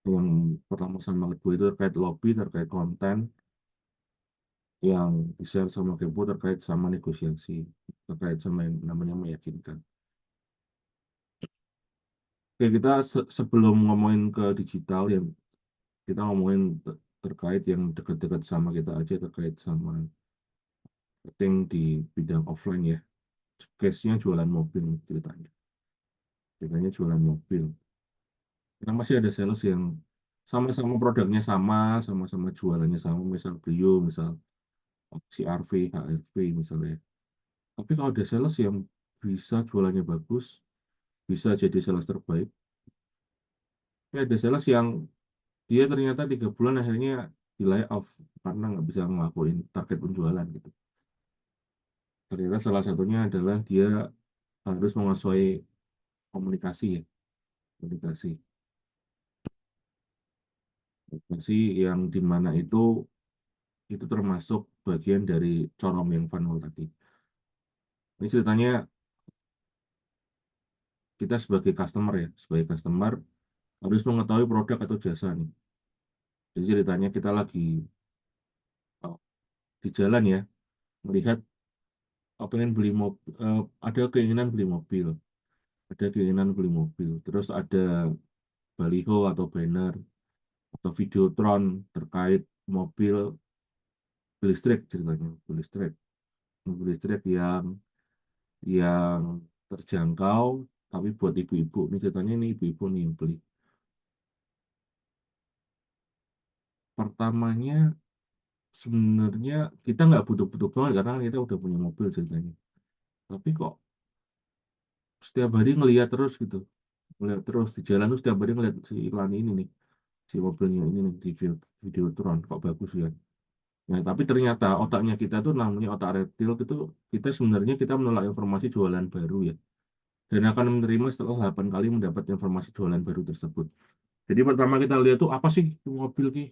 Yang pertama sama kedua itu terkait lobby, terkait konten, yang di-share sama Kepo terkait sama negosiasi, terkait sama yang namanya meyakinkan. Oke, kita sebelum ngomongin ke digital yang kita ngomongin terkait yang dekat-dekat sama kita aja terkait sama marketing di bidang offline ya. Case-nya jualan mobil ceritanya. Ceritanya jualan mobil. Kita masih ada sales yang sama-sama produknya sama, sama-sama jualannya sama, misal Brio, misal CRV, HRV misalnya. Tapi kalau ada sales yang bisa jualannya bagus, bisa jadi sales terbaik. Tapi ada sales yang dia ternyata 3 bulan akhirnya di layoff karena nggak bisa ngelakuin target penjualan gitu. Ternyata salah satunya adalah dia harus menguasai komunikasi ya, komunikasi. Komunikasi yang dimana itu termasuk bagian dari corong yang funnel tadi. Ini ceritanya kita sebagai customer ya, sebagai customer harus mengetahui produk atau jasa nih. Jadi ceritanya kita lagi di jalan ya, melihat pengen beli mobil, ada keinginan beli mobil, ada keinginan beli mobil, terus ada baliho atau banner atau videotron terkait mobil listrik ceritanya, mobil listrik yang terjangkau, tapi buat ibu-ibu, ini ceritanya ini ibu-ibu nih yang beli. Pertamanya sebenarnya kita nggak butuh-butuh banget karena kan kita udah punya mobil ceritanya. Tapi kok setiap hari ngelihat terus gitu, ngelihat terus di jalan tuh setiap hari ngelihat si iklan ini nih, si mobilnya ini nih di Videotron, kok bagus ya. Nah, tapi ternyata otaknya kita tuh namanya otak reptil itu kita sebenarnya kita menolak informasi jualan baru ya. Dan akan menerima setelah 8 kali mendapat informasi jualan baru tersebut. Jadi pertama kita lihat tuh apa sih mobil ki?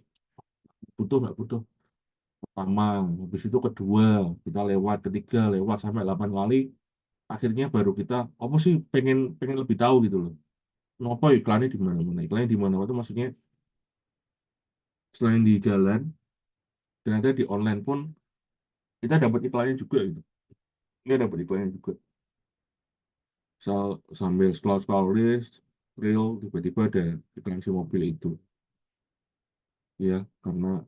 Butuh nggak butuh? Pertama, habis itu kedua, kita lewat, ketiga lewat sampai 8 kali. Akhirnya baru kita, apa sih pengen pengen lebih tahu gitu loh. Nopo iklannya di mana-mana? Iklannya di mana-mana itu maksudnya selain di jalan, ternyata di online pun kita dapat iklannya juga gitu. Kita dapat iklannya juga. Sambil scroll-scroll list, reel, tiba-tiba ada iklan si mobil itu. Ya, karena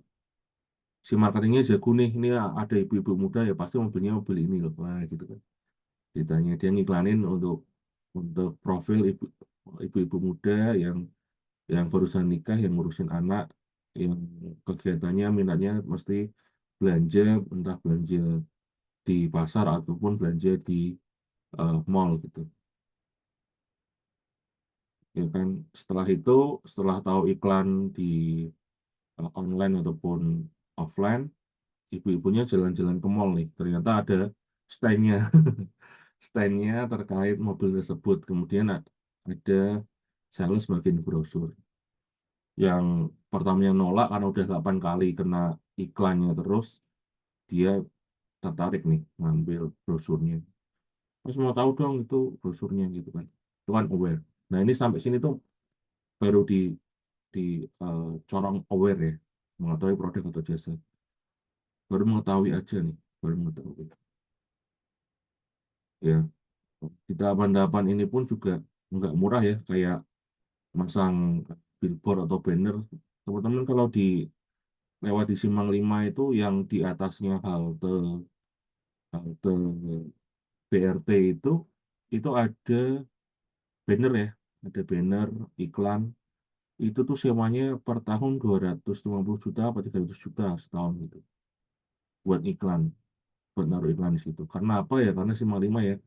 si marketingnya jago nih, ini ada ibu-ibu muda ya pasti mobilnya mobil ini loh. Wah, gitu kan. Ditanya dia ngiklanin untuk profil ibu-ibu muda yang barusan nikah, yang ngurusin anak, yang kegiatannya minatnya mesti belanja, entah belanja di pasar ataupun belanja di mall gitu. Ya kan, setelah itu, setelah tahu iklan di online ataupun offline, ibu-ibunya jalan-jalan ke mall nih. Ternyata ada stand-nya, stand-nya terkait mobil tersebut. Kemudian ada sales bagian brosur. Yang pertamanya nolak karena udah 8 kali kena iklannya terus, dia tertarik nih ngambil brosurnya. Terus mau tahu dong itu brosurnya gitu kan. Itu kan aware. Nah ini sampai sini tuh baru di corong aware ya, mengetahui produk atau jasa. Baru mengetahui aja nih, baru mengetahui. Ya, di tahapan-tahapan ini pun juga nggak murah ya, kayak masang billboard atau banner. Teman-teman kalau lewat di Simpang 5 itu yang di atasnya halte BRT itu ada banner ya, ada banner iklan. Itu tuh sewanya per tahun 250 juta apa 300 juta setahun gitu buat iklan, buat naruh iklan di situ. Karena apa ya? Karena Simpang 5 ya,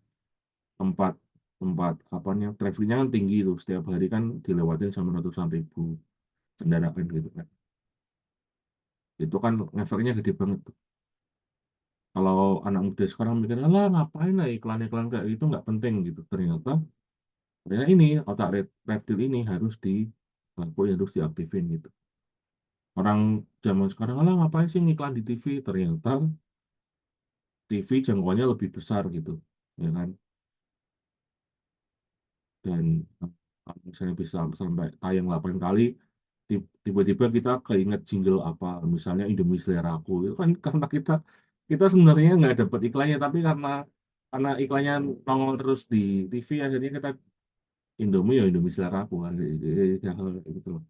tempat tempat apanya trafiknya kan tinggi tuh, setiap hari kan dilewatin sama ratusan ribu kendaraan gitu kan. Itu kan efeknya gede banget tuh. Kalau anak muda sekarang mikir, alah ngapain lah iklan-iklan kayak gitu nggak penting gitu. Ternyata ini otak reptil ini harus dilakuin, harus diaktifin gitu. Orang zaman sekarang, alah ngapain sih ngiklan di TV? Ternyata TV jangkauannya lebih besar gitu, ya kan? Dan kalau misalnya bisa sampai tayang 8 kali, tiba-tiba kita keinget jingle apa, misalnya Indomie Seleraku, itu kan karena kita sebenarnya nggak dapat iklannya, tapi karena iklannya nongol terus di TV, akhirnya kita Indomie ya Indomie selera aku kan. Hal gitu loh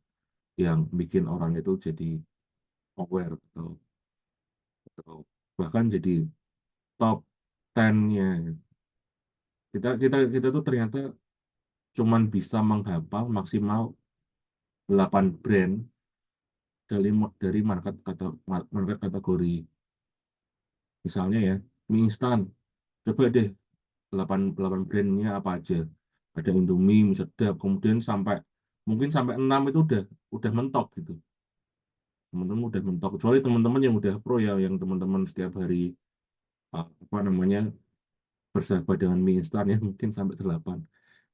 yang bikin orang itu jadi aware atau bahkan jadi top 10-nya. Kita tuh ternyata cuman bisa menghafal maksimal 8 brand dari market kategori. Misalnya ya, mie instan. Coba deh 8 brandnya apa aja. Ada Indomie, mie sedap, kemudian mungkin sampai 6 itu udah mentok gitu. Teman-teman udah mentok. Kecuali teman-teman yang udah pro ya, yang teman-teman setiap hari apa namanya bersahabat dengan mie instan ya mungkin sampai 8.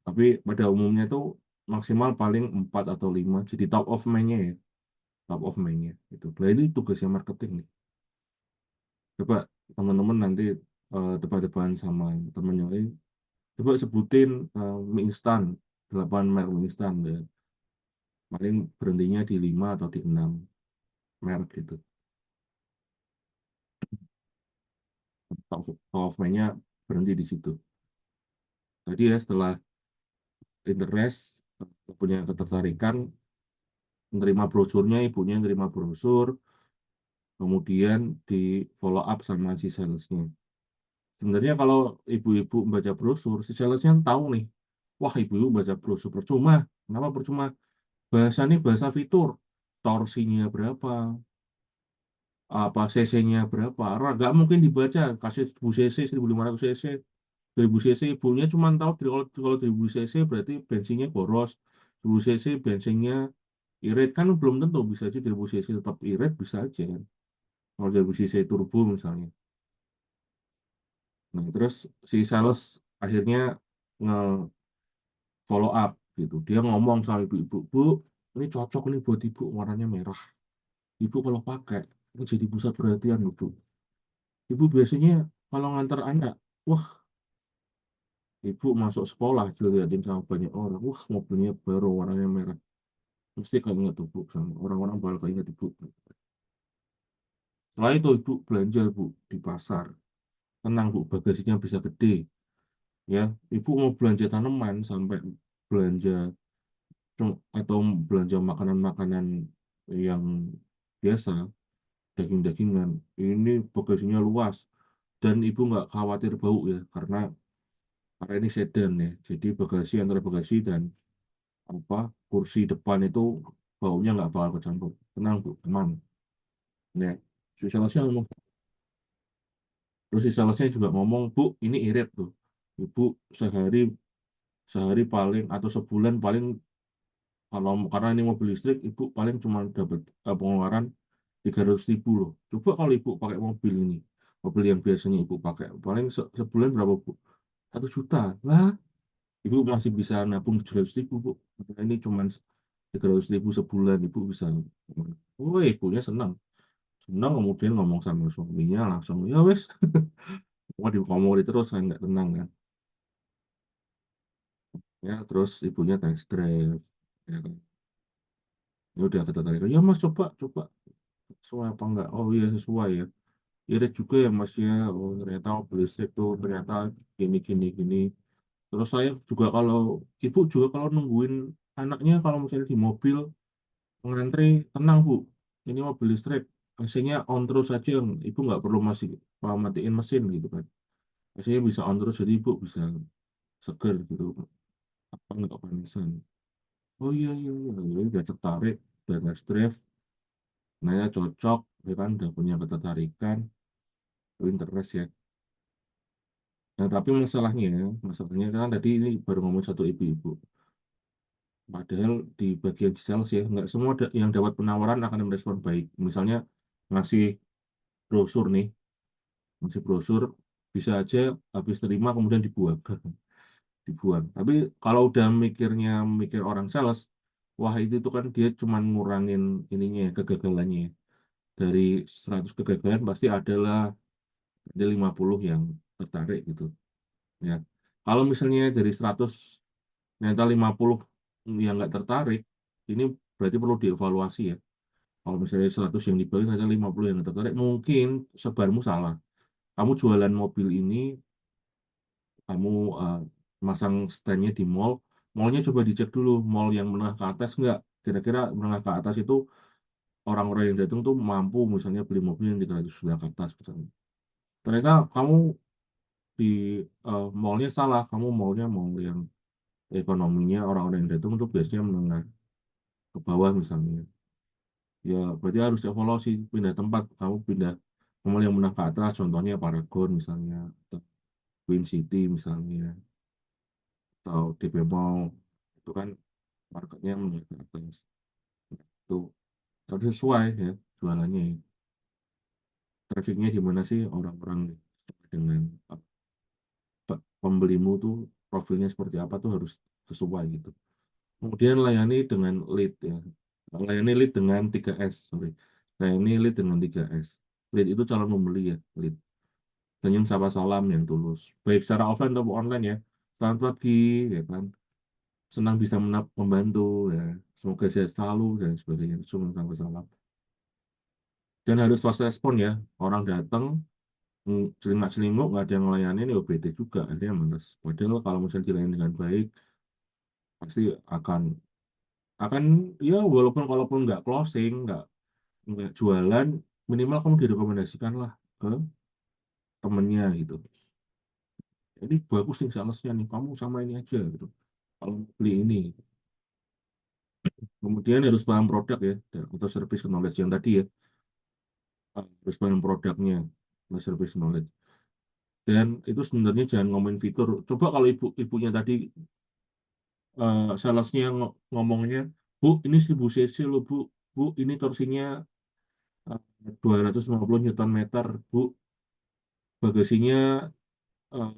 Tapi pada umumnya itu maksimal paling 4 atau 5. Jadi top of mind-nya ya. Top of mind-nya. Itu. Nah ini tugasnya marketing nih. Coba teman-teman nanti debat-debatan sama teman yang lain. Coba sebutin mie instan. 8 merek mie instan. Ya. Paling berhentinya di 5 atau di 6 merek gitu. Top of mind-nya berhenti di situ. Tadi ya setelah interest, punya ketertarikan, menerima brosurnya, ibunya menerima brosur, kemudian di follow up sama si salesnya. Sebenarnya kalau ibu-ibu membaca brosur, si salesnya tahu nih, wah ibu-ibu baca brosur percuma. Kenapa percuma? Bahasa ini bahasa fitur, torsinya berapa, apa cc-nya berapa. Nggak mungkin dibaca, kasih 1000 cc, 1500 cc. 1000 cc ibunya cuma tahu kalau 1000 cc berarti bensinnya boros. 1000 cc bensinnya irit kan belum tentu bisa aja 1000 cc tetap irit bisa aja kan. Kalau 1000 cc turbo misalnya. Nah, terus si sales akhirnya nge-follow up gitu. Dia ngomong sama ibu-ibu, Bu, ini cocok nih buat ibu, warnanya merah. Ibu kalau pakai, ini jadi pusat perhatian, Bu. Ibu biasanya kalau ngantar anak, wah, ibu masuk sekolah, dilihatin sama banyak orang. Wah, mobilnya baru, warnanya merah. Mesti kayak ingat tuh, Bu, sama orang-orang bakal kayak ingat ibu. Setelah itu ibu belanja, Bu, di pasar. Tenang, Bu, bagasinya bisa gede. Ya, ibu mau belanja tanaman sampai belanja atau belanja makanan-makanan yang biasa, daging-dagingan, ini bagasinya luas dan ibu nggak khawatir bau ya, karena ini sedan ya, jadi bagasi antara bagasi dan apa kursi depan itu baunya nggak bakal kecampur, tenang bu, aman. Ya, si salesnya ngomong, terus si salesnya juga ngomong, Bu, ini irit tuh, ibu sehari sehari paling atau sebulan paling kalau karena ini mobil listrik, ibu paling cuma dapat pengeluaran 300.000 loh. Coba kalau ibu pakai mobil ini, mobil yang biasanya ibu pakai, paling sebulan berapa bu? 1 juta. Lah, ibu masih bisa nabung 700.000 bu. Karena ini cuma 300.000 sebulan, ibu bisa. Oh, ibunya senang. Senang kemudian ngomong sama suaminya langsung, ya wes, mau dikomori terus, saya nggak tenang kan. Ya, terus ibunya test drive. Ya, kan. Ya udah kata tadi, ya mas coba sesuai apa enggak? Oh iya sesuai ya. Irit juga ya mas ya. Oh ternyata mobil listrik tuh ternyata gini. Terus saya juga kalau ibu juga kalau nungguin anaknya kalau misalnya di mobil ngantri tenang bu. Ini mobil listrik AC-nya on terus saja. Ibu nggak perlu masih matiin mesin gitu kan. AC-nya bisa on terus jadi ibu bisa seger gitu. Apa nggak kepanasan. Oh iya. Ya, udah tertarik, udah test drive. Nanya cocok, ya kan udah punya ketertarikan, interest ya. Nah, tapi masalahnya kan tadi ini baru ngomong satu ibu-ibu. Padahal di bagian sales ya, nggak semua yang dapat penawaran akan merespon baik. Misalnya ngasih brosur nih, ngasih brosur bisa aja habis terima kemudian dibuang, dibuang. Tapi kalau udah mikir orang sales, wah itu tuh kan dia cuma ngurangin ininya ya, kegagalannya. Ya. Dari 100 kegagalan pasti ada 50 yang tertarik gitu. Ya. Kalau misalnya dari 100 ternyata 50 yang nggak tertarik, ini berarti perlu dievaluasi ya. Kalau misalnya 100 yang dibagi, ternyata 50 yang nggak tertarik, mungkin sebarmu salah. Kamu jualan mobil ini, kamu masang standnya di mall, mallnya coba dicek dulu, mall yang menengah ke atas nggak, kira-kira menengah ke atas itu orang-orang yang datang tuh mampu misalnya beli mobil yang 300 juta ke atas misalnya. Ternyata kamu di mallnya salah, kamu mallnya mall yang ekonominya orang-orang yang datang tuh biasanya menengah ke bawah misalnya. Ya berarti harus evaluasi, pindah tempat, kamu pindah ke mall yang menengah ke atas, contohnya Paragon misalnya, atau Queen City misalnya, atau DP Mall, itu kan marketnya menengah ke atas. Itu harus sesuai ya jualannya ya. Trafficnya di mana sih orang-orang dengan pembelimu tuh profilnya seperti apa tuh harus sesuai gitu. Kemudian layani dengan lead ya. Layani lead dengan 3S, sorry. Layani lead dengan 3S. Lead itu calon pembeli ya, lead. Senyum sapa salam yang tulus. Baik secara offline atau online ya. Selamat pagi, ya kan. Senang bisa membantu ya. Semoga sehat selalu dan sebagainya. Senyum sapa salam. Dan harus fast respon ya. Orang datang, celingak-celinguk, nggak ada yang ngelayanin, ya bete juga. Akhirnya males. Padahal kalau misalnya dilayani dengan baik, pasti akan ya walaupun kalaupun nggak closing, nggak jualan, minimal kamu direkomendasikan lah ke temennya gitu. Jadi bagus nih salesnya nih, kamu sama ini aja gitu. Kalau beli ini, kemudian harus paham produk ya, atau service knowledge yang tadi ya, harus paham produknya, atau service knowledge. Dan itu sebenarnya jangan ngomongin fitur. Coba kalau ibunya tadi salesnya ngomongnya, Bu, ini 1000 cc loh Bu, Bu, ini torsinya 250 Newton meter, Bu, bagasinya eh,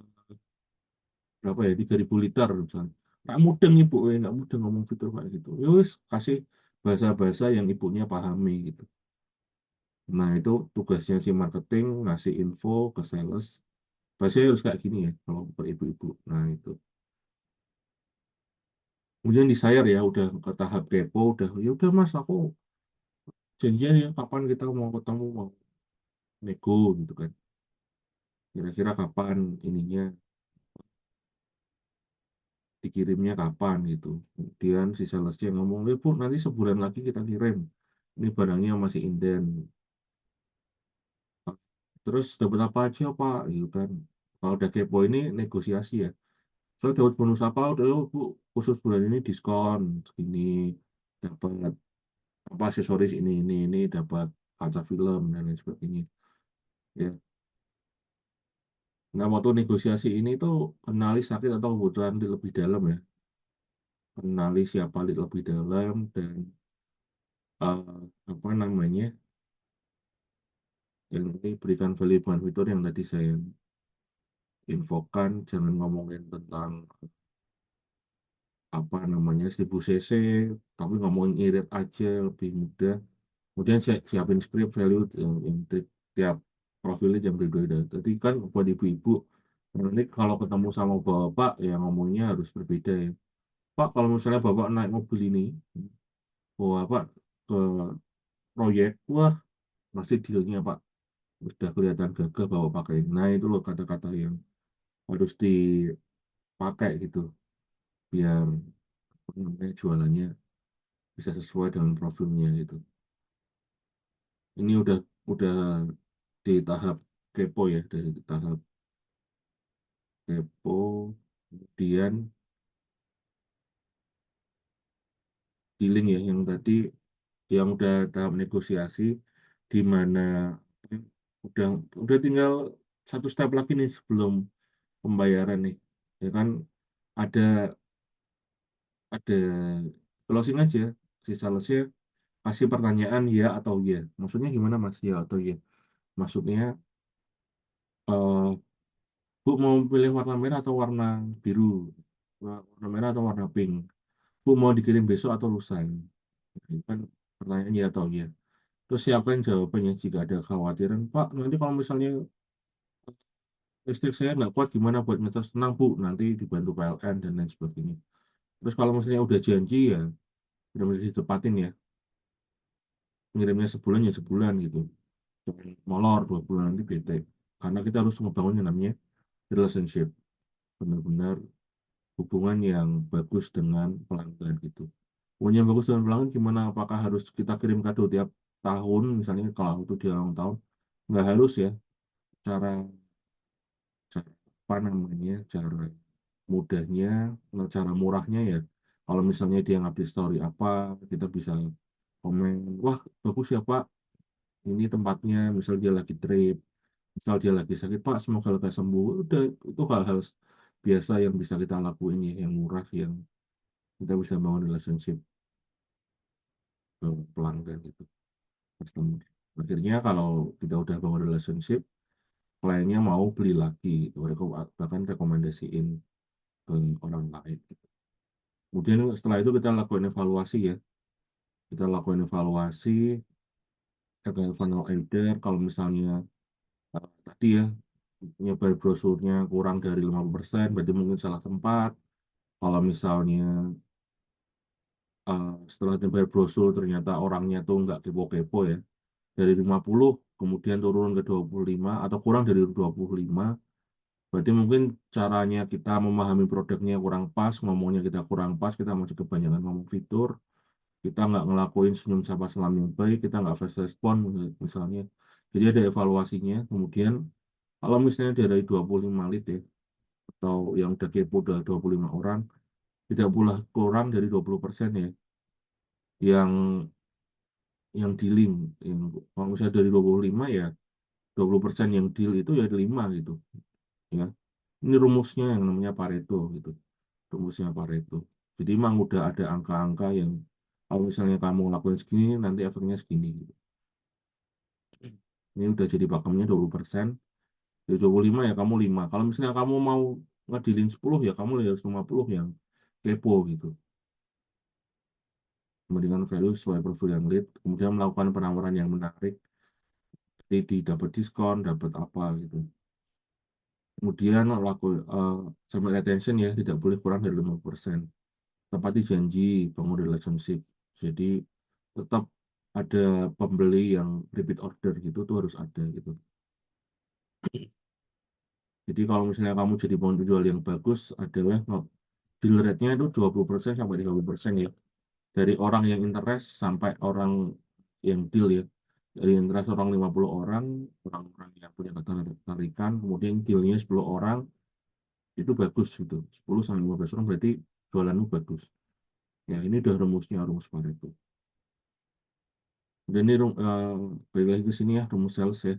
berapa ya 3.000 liter misalnya, nggak mudeng ibu nggak mudeng ngomong fitur kayak gitu ya wis kasih bahasa-bahasa yang ibunya pahami gitu. Nah itu tugasnya si marketing ngasih info ke sales, bahasanya harus kayak gini ya kalau per ibu-ibu. Nah itu kemudian di share ya udah ke tahap kepo, udah ya udah mas aku janjian ya kapan kita mau ketemu mau nego gitu kan, kira-kira kapan ininya dikirimnya kapan gitu. Kemudian si salesnya ngomong, ya Bu, nanti sebulan lagi kita kirim. Ini barangnya masih inden. Terus dapat apa aja Pak? Gitu kan. Kalau udah kepo ini negosiasi ya. Soalnya dapat bonus apa? Udah oh, Bu, khusus bulan ini diskon segini. Dapat apa aksesoris ini, dapat kaca film dan lain sebagainya. Ya. Nah, waktu negosiasi ini tuh kenali sakit atau kebutuhan di lebih dalam ya. Kenali siapa di lebih dalam dan eh, apa namanya yang ini berikan value fitur yang tadi saya infokan, jangan ngomongin tentang apa namanya 1000 cc tapi ngomongin irit aja lebih mudah. Kemudian saya siapin script value yang tiap profilnya jam berbeda. Jadi kan buat ibu-ibu nanti kalau ketemu sama bapak ya ngomongnya harus berbeda ya. Pak kalau misalnya bapak naik mobil ini, bawa Pak ke proyek, wah pasti dealnya Pak sudah kelihatan gagah bawa pakai. Nah itu loh kata-kata yang harus dipakai gitu biar apa namanya jualannya bisa sesuai dengan profilnya gitu. Ini udah di tahap kepo ya, dari tahap kepo, kemudian dealing ya yang tadi yang udah tahap negosiasi di mana udah udah tinggal satu step lagi nih sebelum pembayaran nih. Ya kan ada ada closing aja si salesnya kasih pertanyaan ya atau ya. Maksudnya gimana Mas ya atau ya? Maksudnya eh, Bu mau pilih warna merah atau warna biru? Warna merah atau warna pink? Bu mau dikirim besok atau lusa? Nah, itu kan pertanyaan ya atau ya. Terus siapkan jawabannya jika ada kekhawatiran. Pak, nanti kalau misalnya listrik saya nggak kuat gimana buat ngetes? Tenang Bu, nanti dibantu PLN dan lain sebagainya. Terus kalau misalnya udah janji ya, benar-benar ditepatin ya. Ngirimnya sebulan ya sebulan gitu. Jangan molor 2 bulan nanti bete. Karena kita harus ngebangun yang namanya relationship. Benar-benar hubungan yang bagus dengan pelanggan gitu. Hubungan yang bagus dengan pelanggan gimana? Apakah harus kita kirim kado tiap tahun, misalnya kalau itu dia ulang tahun? Nggak harus ya. Cara, cara apa namanya? Cara mudahnya, cara murahnya ya. Kalau misalnya dia ngupdate story apa, kita bisa komen, wah bagus ya Pak, ini tempatnya, misal dia lagi trip, misal dia lagi sakit, Pak, semoga lekas sembuh. Udah, itu hal-hal biasa yang bisa kita lakuin ya, yang murah, yang kita bisa bangun relationship ke pelanggan gitu, customer. Akhirnya kalau kita udah bangun relationship, kliennya mau beli lagi, gitu. Bahkan rekomendasiin ke orang lain. Gitu. Kemudian setelah itu kita lakukan evaluasi ya, kita lakukan evaluasi, ada final order, kalau misalnya tadi ya, nyebar brosurnya kurang dari 50%, berarti mungkin salah tempat. Kalau misalnya setelah nyebar brosur ternyata orangnya tuh nggak kepo-kepo ya, dari 50 kemudian turun ke 25 atau kurang dari 25, berarti mungkin caranya kita memahami produknya kurang pas, ngomongnya kita kurang pas, kita masih kebanyakan ngomong fitur, kita nggak ngelakuin senyum sapa salam yang baik, kita nggak fast respon misalnya. Jadi ada evaluasinya. Kemudian kalau misalnya dari 25 lead ya, atau yang udah kepo udah 25 orang, tidak pula kurang dari 20% ya, yang dealing. Yang, kalau misalnya dari 25 ya, 20% yang deal itu ya ada 5 gitu. Ya. Ini rumusnya yang namanya Pareto gitu. Rumusnya Pareto. Jadi emang udah ada angka-angka yang kalau misalnya kamu lakuin segini, nanti efeknya segini gitu. Ini udah jadi pakemnya 20%. Dari 25 ya kamu 5. Kalau misalnya kamu mau ngedealin 10 ya kamu harus 50 yang kepo gitu. Memberikan value sesuai profil yang lead. Kemudian melakukan penawaran yang menarik. Jadi dapat diskon, dapat apa gitu. Kemudian sampai retention ya tidak boleh kurang dari 5%. Tepati janji, bangun relationship. Jadi tetap ada pembeli yang repeat order gitu tuh harus ada gitu. Jadi kalau misalnya kamu jadi penjual yang bagus adalah deal rate-nya itu 20% sampai 30% ya. Dari orang yang interest sampai orang yang deal ya. Dari interest orang 50 orang, orang-orang yang punya ketertarikan, kemudian dealnya 10 orang, itu bagus gitu. 10 sampai 15 orang berarti jualanmu bagus. Ya ini udah rumusnya, rumus Pareto. Dan ini balik lagi ke sini ya, rumus sales ya.